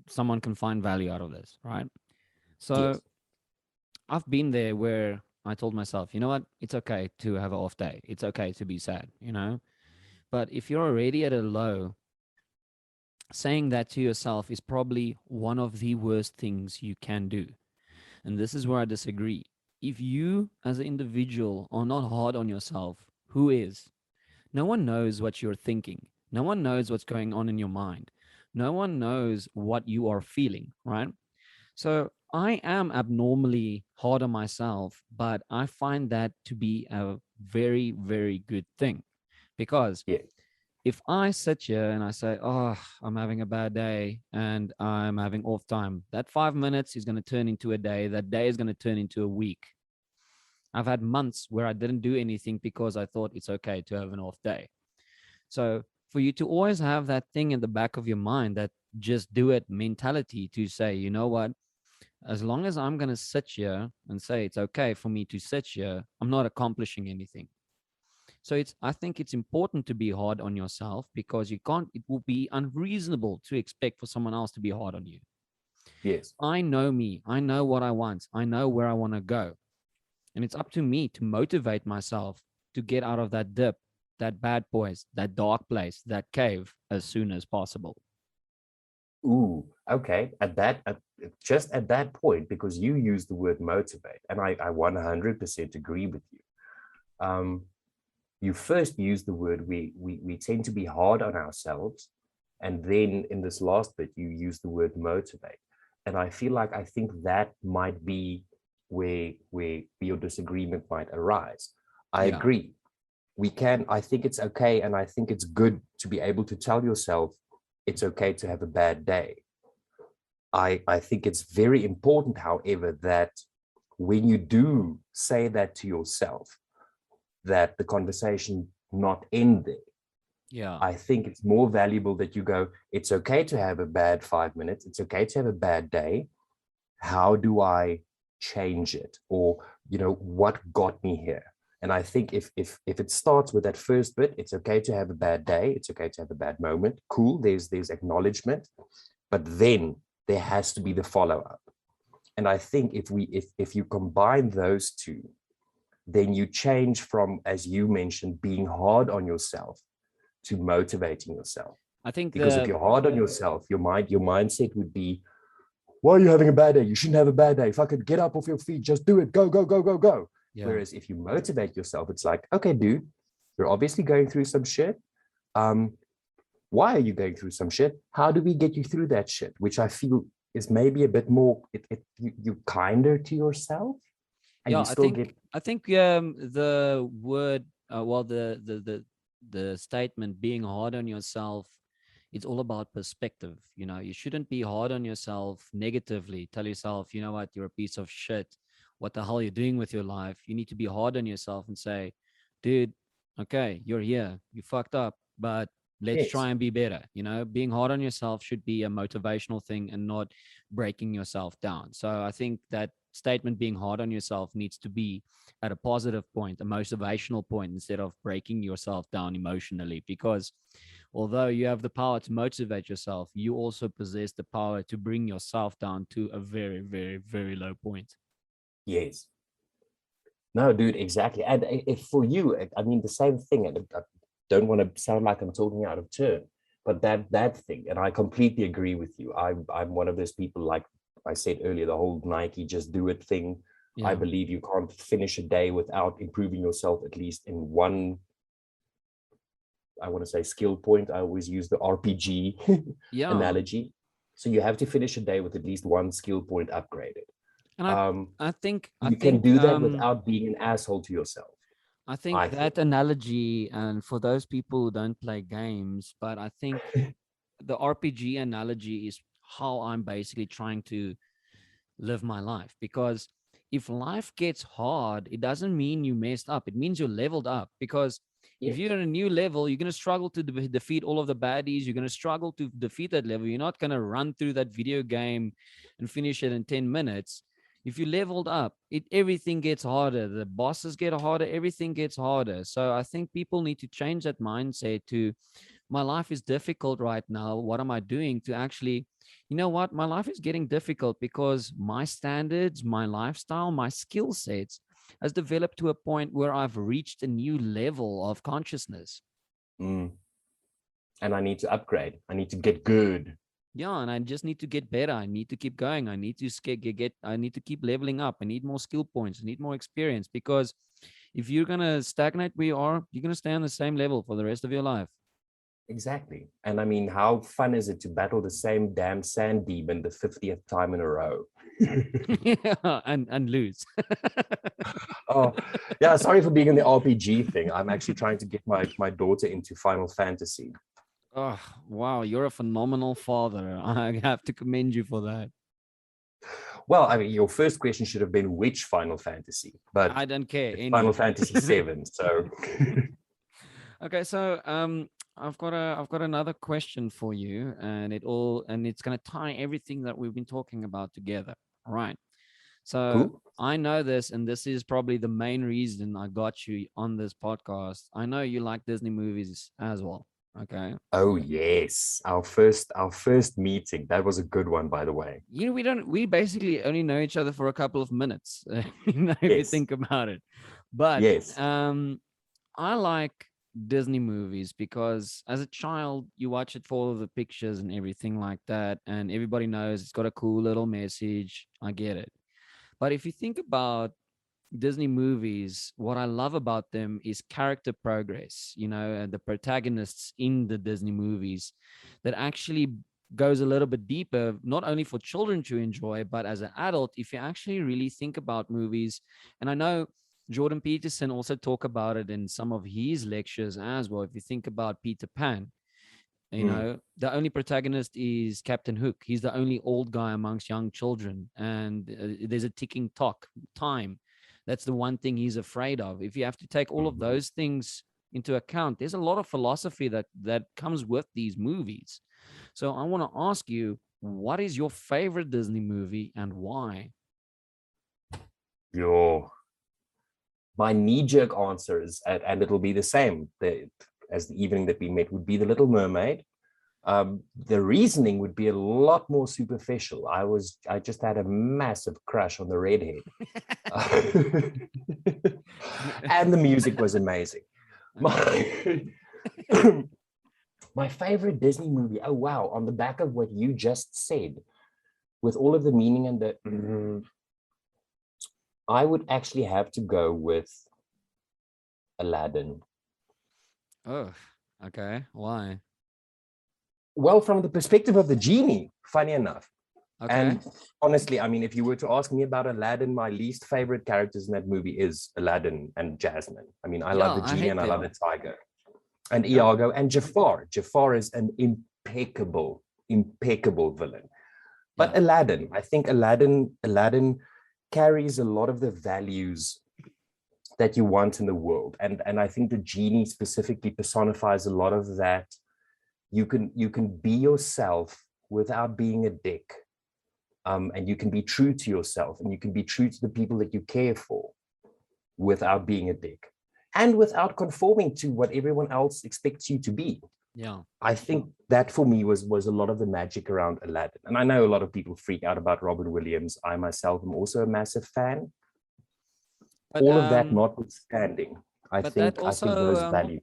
someone can find value out of this, right? So, Yes. I've been there where I told myself, you know what, it's okay to have an off day. It's okay to be sad. But if you're already at a low, saying that to yourself is probably one of the worst things you can do. And this is where I disagree. If you, as an individual, are not hard on yourself, who is? No one knows what you're thinking. No one knows what's going on in your mind. No one knows what you are feeling, right? So I am abnormally hard on myself, but I find that to be a very, very good thing because Yes. if I sit here and I say, oh, I'm having a bad day and I'm having off time, that 5 minutes is going to turn into a day. That day is going to turn into a week. I've had months where I didn't do anything because I thought it's okay to have an off day. So for you to always have that thing in the back of your mind, that just do it mentality to say, you know what, as long as I'm going to sit here and say it's okay for me to sit here, I'm not accomplishing anything. So I think it's important to be hard on yourself because it will be unreasonable to expect for someone else to be hard on you. Yes. I know me. I know what I want. I know where I want to go. And it's up to me to motivate myself to get out of that dip, that bad place, that dark place, that cave as soon as possible. Ooh, okay. At that, just at that point, because you use the word motivate, and I 100% agree with you. You first use the word, we tend to be hard on ourselves. And then in this last bit, you use the word motivate. And I feel like, I think that might be where your disagreement might arise. I Yeah. agree. I think it's okay. And I think it's good to be able to tell yourself it's okay to have a bad day. I think it's very important, however, that when you do say that to yourself, that the conversation not end there. Yeah. I think it's more valuable that you go, it's okay to have a bad 5 minutes. It's okay to have a bad day. How do I change it? Or, what got me here? And I think if it starts with that first bit, it's okay to have a bad day. It's okay to have a bad moment. Cool. There's acknowledgement, but then there has to be the follow-up. And I think if you combine those two, then you change from, as you mentioned, being hard on yourself to motivating yourself. I think Because if you're hard on yourself, your mindset would be, why are you having a bad day? You shouldn't have a bad day. Fucking get up off your feet. Just do it. Go, go, go, go, go. Yeah. Whereas if you motivate yourself, it's like, okay, dude, you're obviously going through some shit. Why are you going through some shit? How do we get you through that shit? Which I feel is maybe a bit more, you kinder to yourself. And Yeah, you still get. I think the word, well, the statement being hard on yourself, it's all about perspective. You shouldn't be hard on yourself negatively. Tell yourself, you know what, you're a piece of shit. What the hell are you doing with your life? You need to be hard on yourself and say, dude, okay, you're here. You fucked up, but let's Yes. try and be better. Being hard on yourself should be a motivational thing and not breaking yourself down. So I think that statement, being hard on yourself, needs to be at a positive point, a motivational point, instead of breaking yourself down emotionally. Because although you have the power to motivate yourself, you also possess the power to bring yourself down to a very, very, very low point. Yes. No, dude, exactly. And if for you, I mean, the same thing, and I don't want to sound like I'm talking out of turn, but that thing, and I completely agree with you. I'm one of those people, like I said earlier, the whole Nike just do it thing. Yeah. I believe you can't finish a day without improving yourself at least in one, I want to say, skill point. I always use the RPG Yeah. analogy. So you have to finish a day with at least one skill point upgraded. And I think You can do that without being an asshole to yourself. I think that analogy, and for those people who don't play games, but I think the RPG analogy is how I'm basically trying to live my life. Because if life gets hard, it doesn't mean you messed up. It means you're leveled up. Because if you're at a new level, you're going to struggle to defeat all of the baddies. You're going to struggle to defeat that level. You're not going to run through that video game and finish it in 10 minutes. If you leveled up, everything gets harder. The bosses get harder. Everything gets harder. So I think people need to change that mindset to, my life is difficult right now. What am I doing to actually, you know what? My life is getting difficult because my standards, my lifestyle, my skill sets has developed to a point where I've reached a new level of consciousness. And I need to upgrade. I need to get good. Yeah, and I just need to get better. I need to keep going. I need to I need to keep leveling up. I need more skill points. I need more experience, because if you're gonna stagnate where you are, you're gonna stay on the same level for the rest of your life. Exactly. And I mean, how fun is it to battle the same damn sand demon the 50th time in a row? Yeah, and lose. Oh, yeah. Sorry for being in the RPG thing. I'm actually trying to get my daughter into Final Fantasy. Oh, wow. You're a phenomenal father. I have to commend you for that. Well, I mean, your first question should have been which Final Fantasy, but I don't care. it's Any. Final Fantasy 7. So Okay, so I've got another question for you, and it's gonna tie everything that we've been talking about together. All right. So cool. I know this, and this is probably the main reason I got you on this podcast. I know you like Disney movies as well. Okay. Oh yes, our first meeting. That was a good one, by the way. We basically only know each other for a couple of minutes, if you Yes. think about it. But Yes. I like Disney movies because as a child, you watch it for all of the pictures and everything like that. And everybody knows it's got a cool little message. I get it. But if you think about Disney movies, what I love about them is character progress, and the protagonists in the Disney movies that actually goes a little bit deeper, not only for children to enjoy, but as an adult, if you actually really think about movies. And I know Jordan Peterson also talk about it in some of his lectures as well. If you think about Peter Pan, Mm. the only protagonist is Captain Hook. He's the only old guy amongst young children, and there's a ticking clock time. That's the one thing he's afraid of. If you have to take all of Mhm. those things into account, there's a lot of philosophy that comes with these movies. So I want to ask you, what is your favorite Disney movie and why? Your My knee-jerk answer is, and it'll be the same as the evening that we met, would be The Little Mermaid. The reasoning would be a lot more superficial. I just had a massive crush on the redhead, and the music was amazing. Okay. My my favorite Disney movie. Oh wow! On the back of what you just said, with all of the meaning and I would actually have to go with Aladdin. Oh, okay. Why? Well, from the perspective of the genie, funny enough. Okay. And honestly, I mean, if you were to ask me about Aladdin, my least favorite characters in that movie is Aladdin and Jasmine. I mean, I love Yeah, the I genie hate and I love them. the tiger and Yeah. Iago and Jafar. Jafar is an impeccable villain. Yeah. But Aladdin, I think Aladdin carries a lot of the values that you want in the world. And I think the genie specifically personifies a lot of that. You can be yourself without being a dick, and you can be true to yourself and you can be true to the people that you care for without being a dick and without conforming to what everyone else expects you to be. Yeah. I think that for me was a lot of the magic around Aladdin. And I know a lot of people freak out about Robin Williams. I myself am also a massive fan. But All of that notwithstanding, I but think I think those values.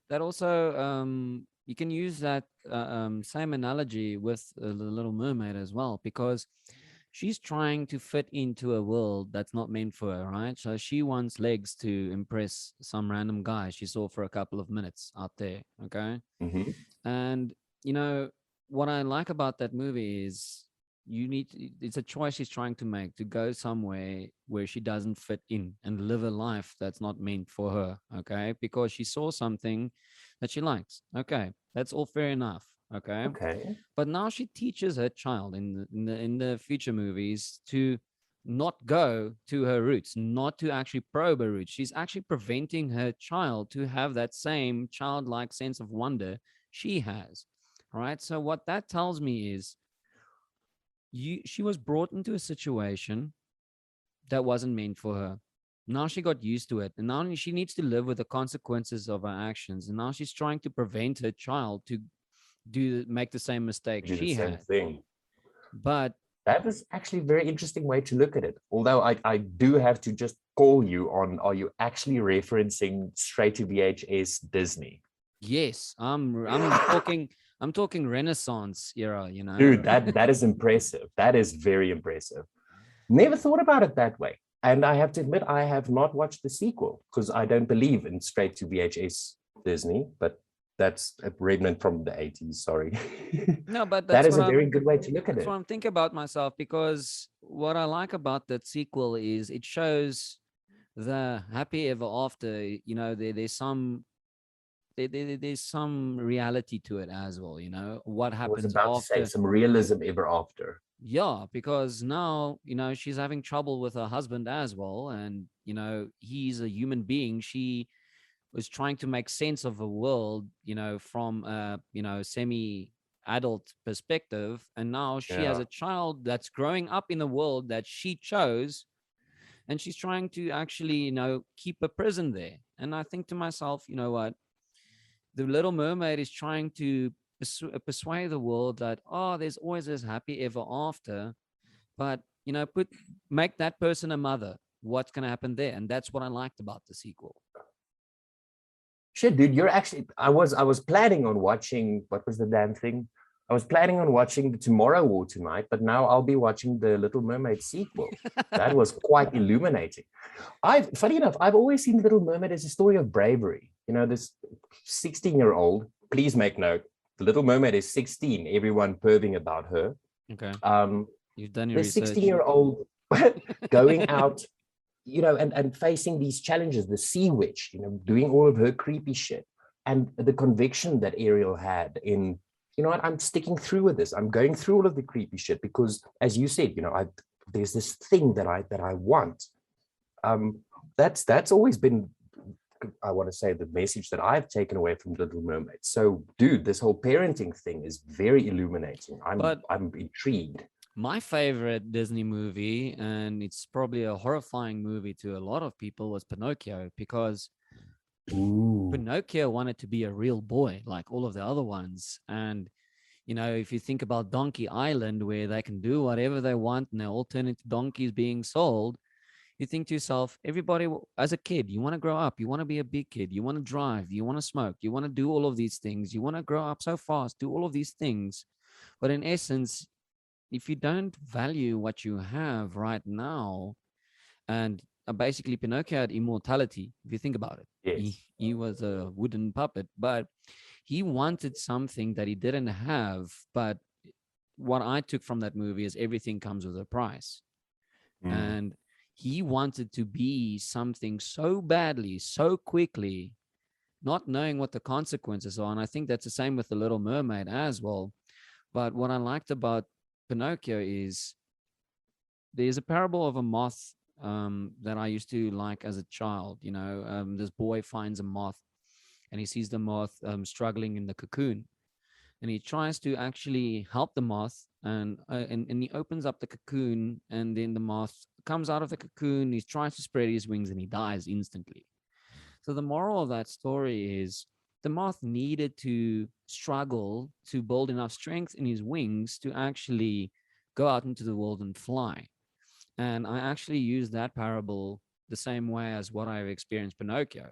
that also you can use that same analogy with the Little Mermaid as well, because she's trying to fit into a world that's not meant for her, right? So she wants legs to impress some random guy she saw for a couple of minutes out there. Okay. Mhm. And you know what I like about that movie is it's a choice she's trying to make to go somewhere where she doesn't fit in and live a life that's not meant for her. Okay, because she saw something that she likes. Okay, that's all fair enough. Okay, Okay. but now she teaches her child in the future movies to not go to her roots, not to actually probe her roots. She's actually preventing her child to have that same childlike sense of wonder she has. All right. So what that tells me is she was brought into a situation that wasn't meant for her. Now she got used to it, and now she needs to live with the consequences of her actions. And now she's trying to prevent her child to make the same mistake Do the she same had. thing. But That is actually a very interesting way to look at it. Although I do have to just call you on, are you actually referencing straight to VHS Disney? yes, I'm talking Renaissance era. Dude, that is impressive. That is very impressive. Never thought about it that way. And I have to admit, I have not watched the sequel because I don't believe in straight to VHS Disney, but that's a remnant from the 80s. Sorry. No, but That is a very good way to look at that's what it. I'm thinking about myself, because what I like about that sequel is it shows the happy ever after. There's some reality to it as well. What I was happens about to say after. some realism ever after. Yeah, because now, she's having trouble with her husband as well. And, he's a human being. She was trying to make sense of the world, from a, semi adult perspective. And now she has Yeah. a child that's growing up in the world that she chose. And she's trying to actually, keep a prison there. And I think to myself, you know what? The Little Mermaid is trying to persuade the world that, oh, there's always this happy ever after, but make that person a mother. What's going to happen there? And that's what I liked about the sequel. Shit, dude, you're actually. I was planning on watching. What was the damn thing? I was planning on watching the Tomorrow War tonight, but now I'll be watching the Little Mermaid sequel. That was quite illuminating. Funny enough, I've always seen Little Mermaid as a story of bravery. You know, this 16-year-old. Please make note. The Little Mermaid is 16. Everyone perving about her. Okay. Um, You've done your the research. 16-year-old going out, and facing these challenges, the sea witch, doing all of her creepy shit, and the conviction that Ariel had in, what, I'm sticking through with this. I'm going through all of the creepy shit because, as you said, there's this thing that I want. Um, that's always been, I want to say, the message that I've taken away from Little Mermaid. So, dude, this whole parenting thing is very illuminating. I'm But I'm intrigued. my favorite Disney movie, and it's probably a horrifying movie to a lot of people, was Pinocchio, because Ooh, Pinocchio wanted to be a real boy like all of the other ones. And, if you think about Donkey Island, where they can do whatever they want and they all turn into donkeys being sold, you think to yourself, everybody, as a kid, you want to grow up, you want to be a big kid, you want to drive, you want to smoke, you want to do all of these things, you want to grow up so fast, do all of these things. But in essence, if you don't value what you have right now, and basically Pinocchio had immortality, if you think about it, he, yes, he was a wooden puppet, but he wanted something that he didn't have. But what I took from that movie is everything comes with a price. mm, And he wanted to be something so badly, so quickly, not knowing what the consequences are. And I think that's the same with the Little Mermaid as well. But what I liked about Pinocchio is there's a parable of a moth that I used to like as a child. This boy finds a moth and he sees the moth struggling in the cocoon, and he tries to actually help the moth, and he opens up the cocoon, and then the moth comes out of the cocoon. He tries to spread his wings and he dies instantly. So the moral of that story is the moth needed to struggle to build enough strength in his wings to actually go out into the world and fly. And I actually use that parable the same way as what I've experienced Pinocchio.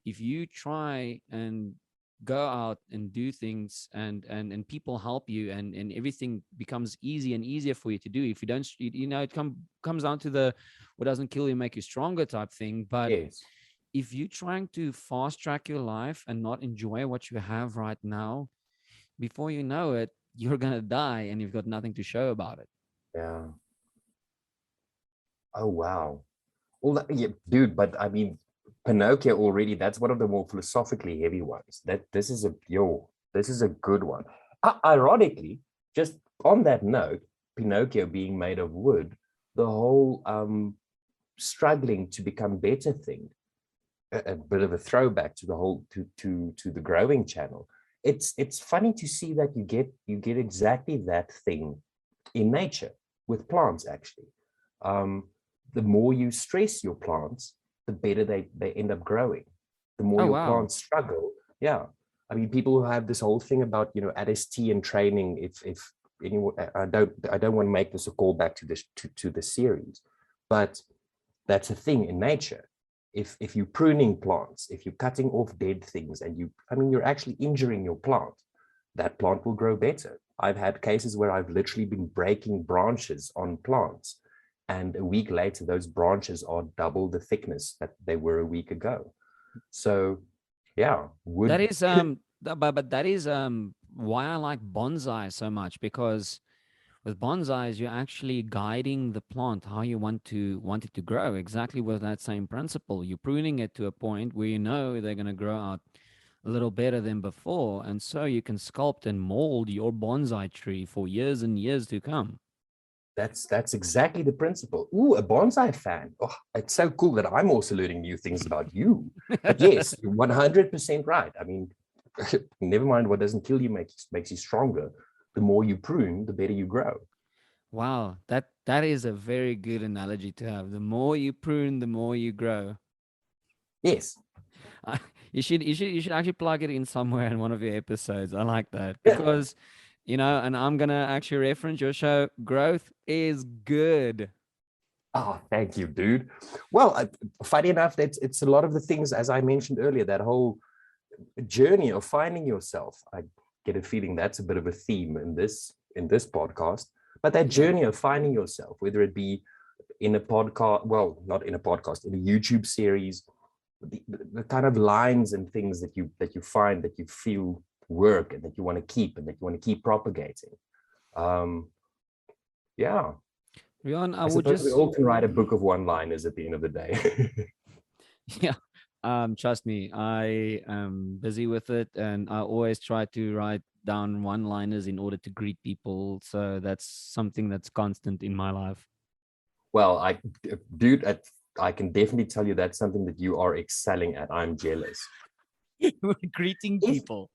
If you try and go out and do things, and people help you, and everything becomes easy and easier for you to do. If you don't, it comes down to the what doesn't kill you make you stronger type thing. But yes. if you're trying to fast track your life and not enjoy what you have right now, before you know it, you're gonna die and you've got nothing to show about it. Yeah. Oh wow. Well, yeah, dude, but I mean, Pinocchio already, that's one of the more philosophically heavy ones. This is a good one. Ironically, just on that note, Pinocchio being made of wood, the whole struggling to become better thing, a bit of a throwback to the whole to the growing channel. It's funny to see that you get exactly that thing in nature with plants actually. Um, the more you stress your plants, the better they end up growing. The more Oh your wow. plants struggle, yeah. I mean, people who have this whole thing about ADST and training. If anyone, I don't want to make this a callback to this to the series, but that's a thing in nature. If you're pruning plants, if you're cutting off dead things, and you're actually injuring your plant, that plant will grow better. I've had cases where I've literally been breaking branches on plants, and a week later, those branches are double the thickness that they were a week ago. So, yeah, That wood. is but that is why I like bonsai so much, because with bonsais you're actually guiding the plant how you want it to grow, exactly with that same principle. You're pruning it to a point where they're going to grow out a little better than before, and so you can sculpt and mold your bonsai tree for years and years to come. That's exactly the principle. Ooh, a bonsai fan. Oh, it's so cool that I'm also learning new things about you. But yes, you're 100% right. I mean, never mind what doesn't kill you makes you stronger. The more you prune, the better you grow. Wow, that is a very good analogy to have. The more you prune, the more you grow. Yes. You should actually plug it in somewhere in one of your episodes. I like that Yeah. because, and I'm gonna actually reference your show. Growth is good. Oh, thank you, dude. Well, funny enough, it's a lot of the things, as I mentioned earlier, that whole journey of finding yourself. I get a feeling that's a bit of a theme in this podcast. But that Yeah. journey of finding yourself, whether it be in a podcast, well, not in a podcast, in a YouTube series, the kind of lines and things that you find that you feel work and that you want to keep and that you want to keep propagating. Um, yeah, Rion, I I would suppose we just all can write a book of one-liners at the end of the day. yeah. Trust me, I am busy with it, and I always try to write down one-liners in order to greet people. So that's something that's constant in my life. Well, dude, I can definitely tell you that's something that you are excelling at. I'm jealous. Greeting If people.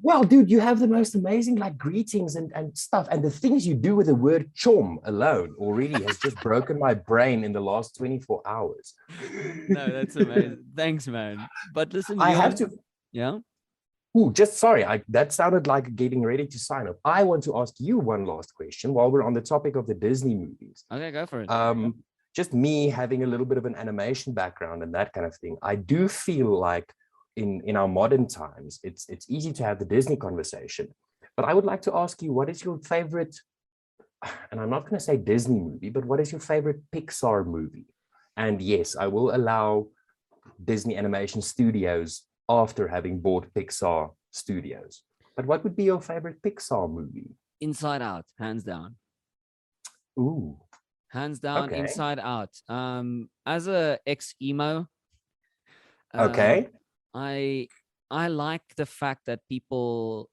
Well, dude, you have the most amazing like greetings and stuff. And the things you do with the word chom alone already has just broken my brain in the last 24 hours. No, that's amazing. Thanks, man. But listen, I have Rion, to. yeah. Ooh, just sorry, that sounded like getting ready to sign up. I want to ask you one last question while we're on the topic of the Disney movies. Okay, go for it. Um, just me having a little bit of an animation background and that kind of thing. I do feel like in our modern times, it's easy to have the Disney conversation. But I would like to ask you, what is your favorite, and I'm not going to say Disney movie, but what is your favorite Pixar movie? And yes, I will allow Disney Animation Studios after having bought Pixar Studios. But what would be your favorite Pixar movie? Inside Out, hands down. Ooh, Hands down, okay. Inside Out. As a ex emo, um, Okay. I I like the fact that people,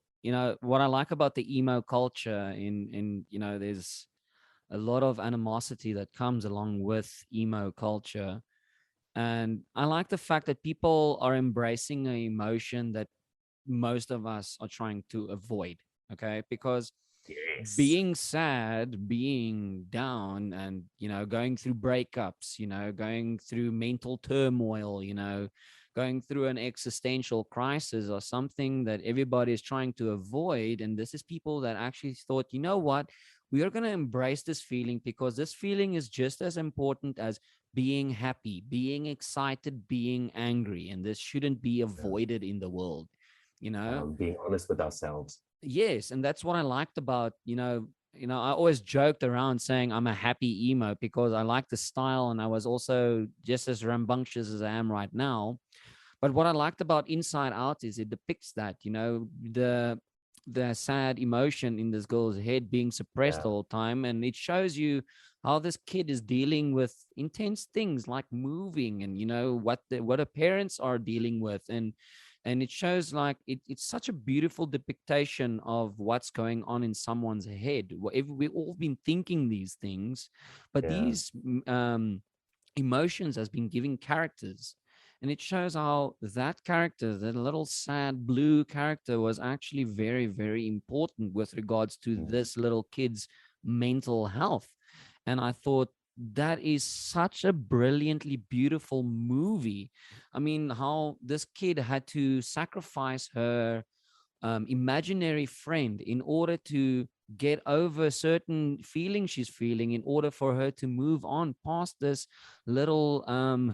what I like about the emo culture in there's a lot of animosity that comes along with emo culture. And I like the fact that people are embracing an emotion that most of us are trying to avoid. Okay. Because Yes. being sad, being down, and, going through breakups, going through mental turmoil, going through an existential crisis or something that everybody is trying to avoid. And this is people that actually thought, you know what? We are going to embrace this feeling because this feeling is just as important as being happy, being excited, being angry. And this shouldn't be Yeah. avoided in the world, you know? Being honest with ourselves. Yes, and that's what I liked about, I always joked around saying I'm a happy emo because I like the style, and I was also just as rambunctious as I am right now. But what I liked about Inside Out is it depicts that, the sad emotion in this girl's head being suppressed Yeah. all the time, and it shows you how this kid is dealing with intense things like moving, and what her parents are dealing with. And it shows like it's such a beautiful depiction of what's going on in someone's head. We've all been thinking these things, but Yeah. these emotions has been given characters. And it shows how that character, that little sad blue character, was actually very, very important with regards to Mm. this little kid's mental health. And I thought that is such a brilliantly beautiful movie. I mean, how this kid had to sacrifice her imaginary friend in order to get over certain feelings she's feeling, in order for her to move on past this little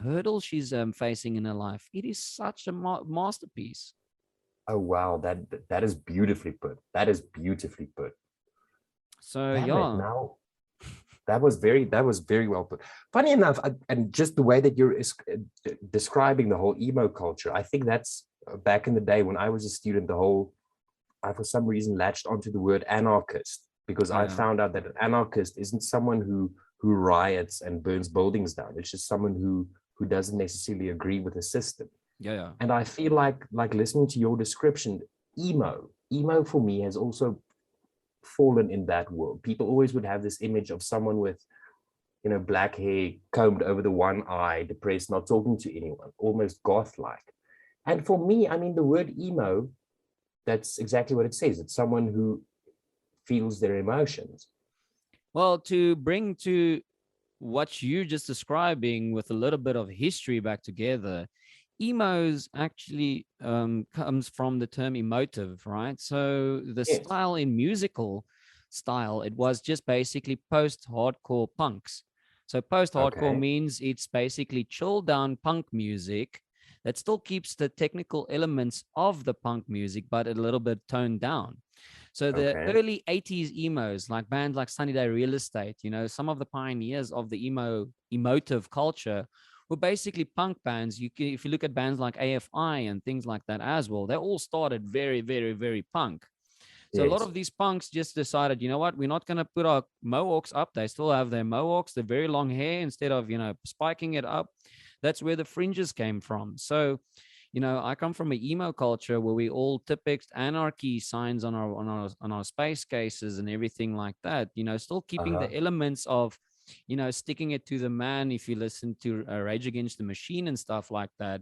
hurdle she's facing in her life. It is such a masterpiece. Oh wow, that is beautifully put. That is beautifully put. So Damn it. yeah, Now that was very well put. Funny enough, and just the way that you're describing the whole emo culture, I think that's back in the day when I was a student, the whole I for some reason latched onto the word anarchist because I yeah, found out that an anarchist isn't someone who riots and burns buildings down. It's just someone who doesn't necessarily agree with the system. yeah, yeah. And I feel like listening to your description, emo for me has also fallen in that world. People always would have this image of someone with black hair combed over the one eye, depressed, not talking to anyone, almost goth-like. And for me, I mean, the word emo, that's exactly what it says. It's someone who feels their emotions. Well, to bring to what you're just describing with a little bit of history back together, emos actually comes from the term emotive, right? So the Yes. style in musical style, it was just basically post-hardcore punks. So post-hardcore Okay. means it's basically chilled down punk music that still keeps the technical elements of the punk music, but a little bit toned down. So the Okay. early 80s emos, like bands like Sunny Day Real Estate, some of the pioneers of the emotive culture were basically punk bands. If you look at bands like AFI and things like that as well, they all started very, very, very punk. So a lot Yes. of these punks just decided, you know what, we're not going to put our mohawks up. They still have their mohawks, the very long hair, instead of, spiking it up. That's where the fringes came from. So, I come from an emo culture where we all typexed anarchy signs on our space cases and everything like that. Still keeping Uh-huh. the elements of, sticking it to the man. If you listen to Rage Against the Machine and stuff like that,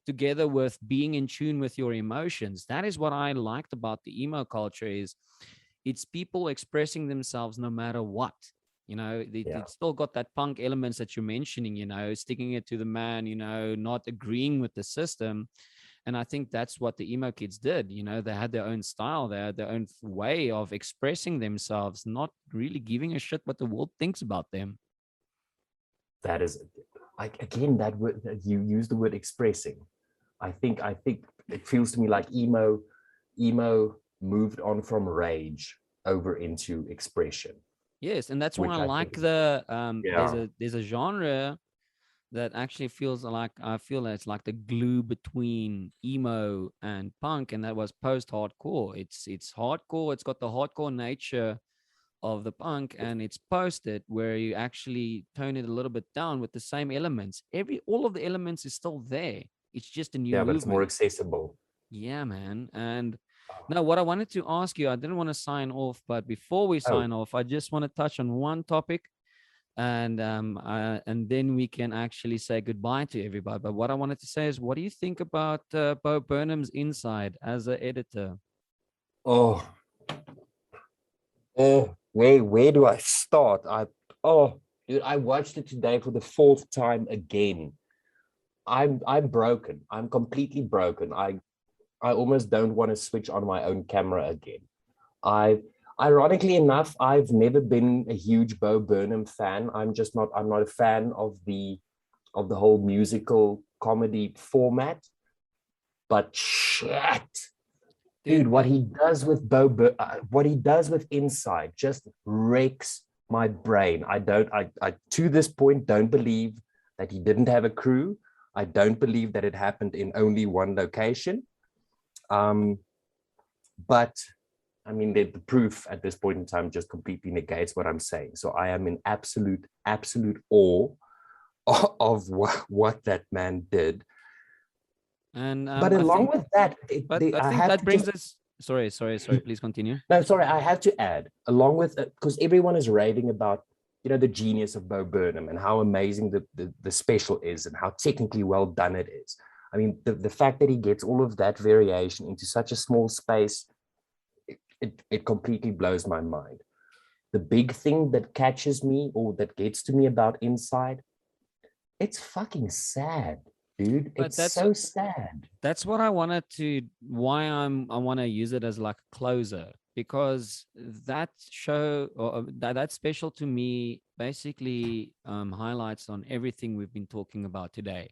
together with being in tune with your emotions. That is what I liked about the emo culture. Is it's people expressing themselves no matter what. Yeah. It's still got that punk elements that you're mentioning, sticking it to the man, not agreeing with the system. And I think that's what the emo kids did. They had their own style, they had their own way of expressing themselves, not really giving a shit what the world thinks about them. That is, like, again, that word that you use, the word expressing. I think it feels to me like emo moved on from rage over into expression, Yes, and that's why I which I like think is, the yeah, there's a genre that actually feels like, I feel that it's like the glue between emo and punk, and that was post-hardcore. It's hardcore, it's got the hardcore nature of the punk, and it's posted where you actually tone it a little bit down with the same elements. All of the elements is still there. It's just a new yeah, but it's more movement. accessible. Yeah, man. And now what I wanted to ask you, I didn't want to sign off, but before we Oh, sign off, I just want to touch on one topic, and then we can actually say goodbye to everybody. But what I wanted to say is, what do you think about Bo Burnham's Inside as an editor? oh, where do I start? Oh, dude, I watched it today for the fourth time again. I'm broken. I'm completely broken. I almost don't want to switch on my own camera again. I Ironically enough, I've never been a huge Bo Burnham fan. I'm not a fan of the whole musical comedy format. But shit, dude, Dude, what he does with Inside just wrecks my brain. I to this point don't believe that he didn't have a crew. I don't believe that it happened in only one location. Um, but I mean, the proof at this point in time just completely negates what I'm saying. So I am in absolute awe of what that man did. and But I along think, with that, but I I think have that to brings just us. Sorry. Please continue. no, sorry, I have to add, along with because everyone is raving about the genius of Bo Burnham and how amazing the special is and how technically well done it is. I mean, the fact that he gets all of that variation into such a small space, it completely blows my mind. The big thing that catches me or that gets to me about Inside, it's fucking sad, dude. But It's so sad. that's what I wanted to, why I want to use it as like a closer, because that show, or that special to me basically highlights on everything we've been talking about today.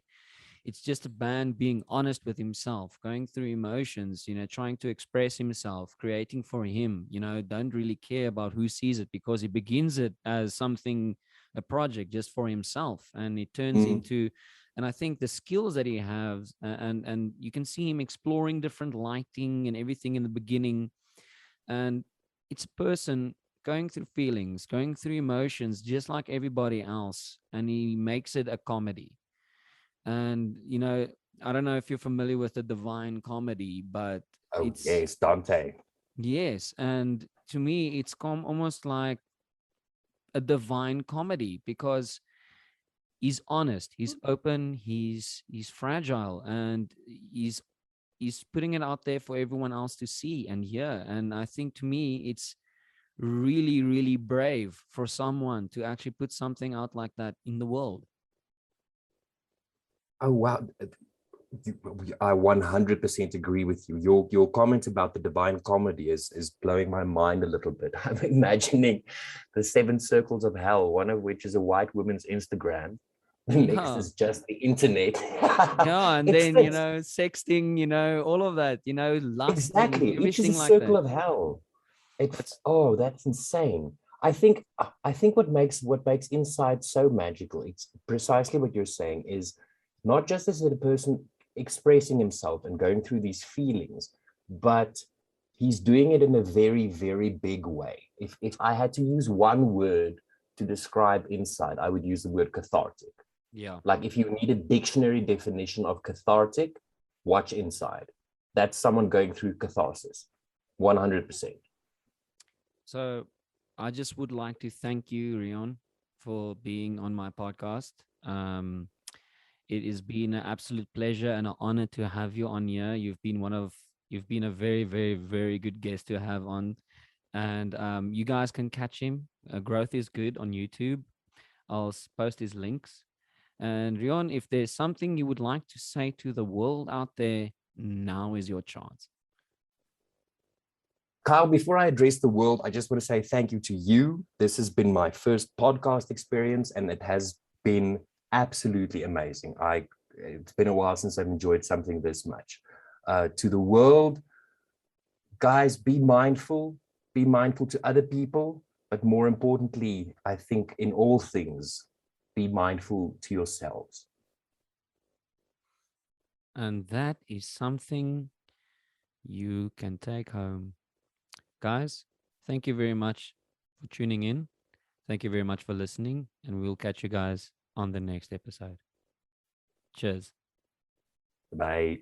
It's just a band being honest with himself, going through emotions, trying to express himself, creating for him, don't really care about who sees it, because he begins it as something, a project just for himself, and it turns Mm. into, and I think the skills that he has, and you can see him exploring different lighting and everything in the beginning, and it's a person going through feelings, going through emotions just like everybody else, and he makes it a comedy. And I don't know if you're familiar with the Divine Comedy, but Oh it's, yes, Dante. yes, and to me it's almost like a divine comedy, because he's honest, he's open, he's fragile, and he's putting it out there for everyone else to see and hear. And I think, to me, it's really, really brave for someone to actually put something out like that in the world. Oh wow. I 100% agree with you. Your comment about the divine comedy is blowing my mind a little bit. I'm imagining the seven circles of hell, one of which is a white woman's Instagram. The next Yeah. is just the internet. Yeah, and It then fits. sexting, all of that, lusting, Exactly. Each is a everything like circle that. of hell. But Oh, that's insane. I think what makes Inside so magical, it's precisely what you're saying, is not just as a person expressing himself and going through these feelings, but he's doing it in a very, very big way. If I had to use one word to describe Inside, I would use the word cathartic. yeah. Like if you need a dictionary definition of cathartic, watch Inside. That's someone going through catharsis, 100%. So I just would like to thank you, Rion, for being on my podcast. It has been an absolute pleasure and an honor to have you on here. You've been a very, very, very good guest to have on. And you guys can catch him. Growth is Good on YouTube. I'll post his links. And Rion, if there's something you would like to say to the world out there, now is your chance. Kyle, before I address the world, I just want to say thank you to you. This has been my first podcast experience, and it has been absolutely amazing. It's been a while since I've enjoyed something this much. To the world, guys, be mindful to other people, but more importantly, I think in all things, be mindful to yourselves. And that is something you can take home. Guys, thank you very much for tuning in. Thank you very much for listening, and we'll catch you guys on the next episode. Cheers. Bye.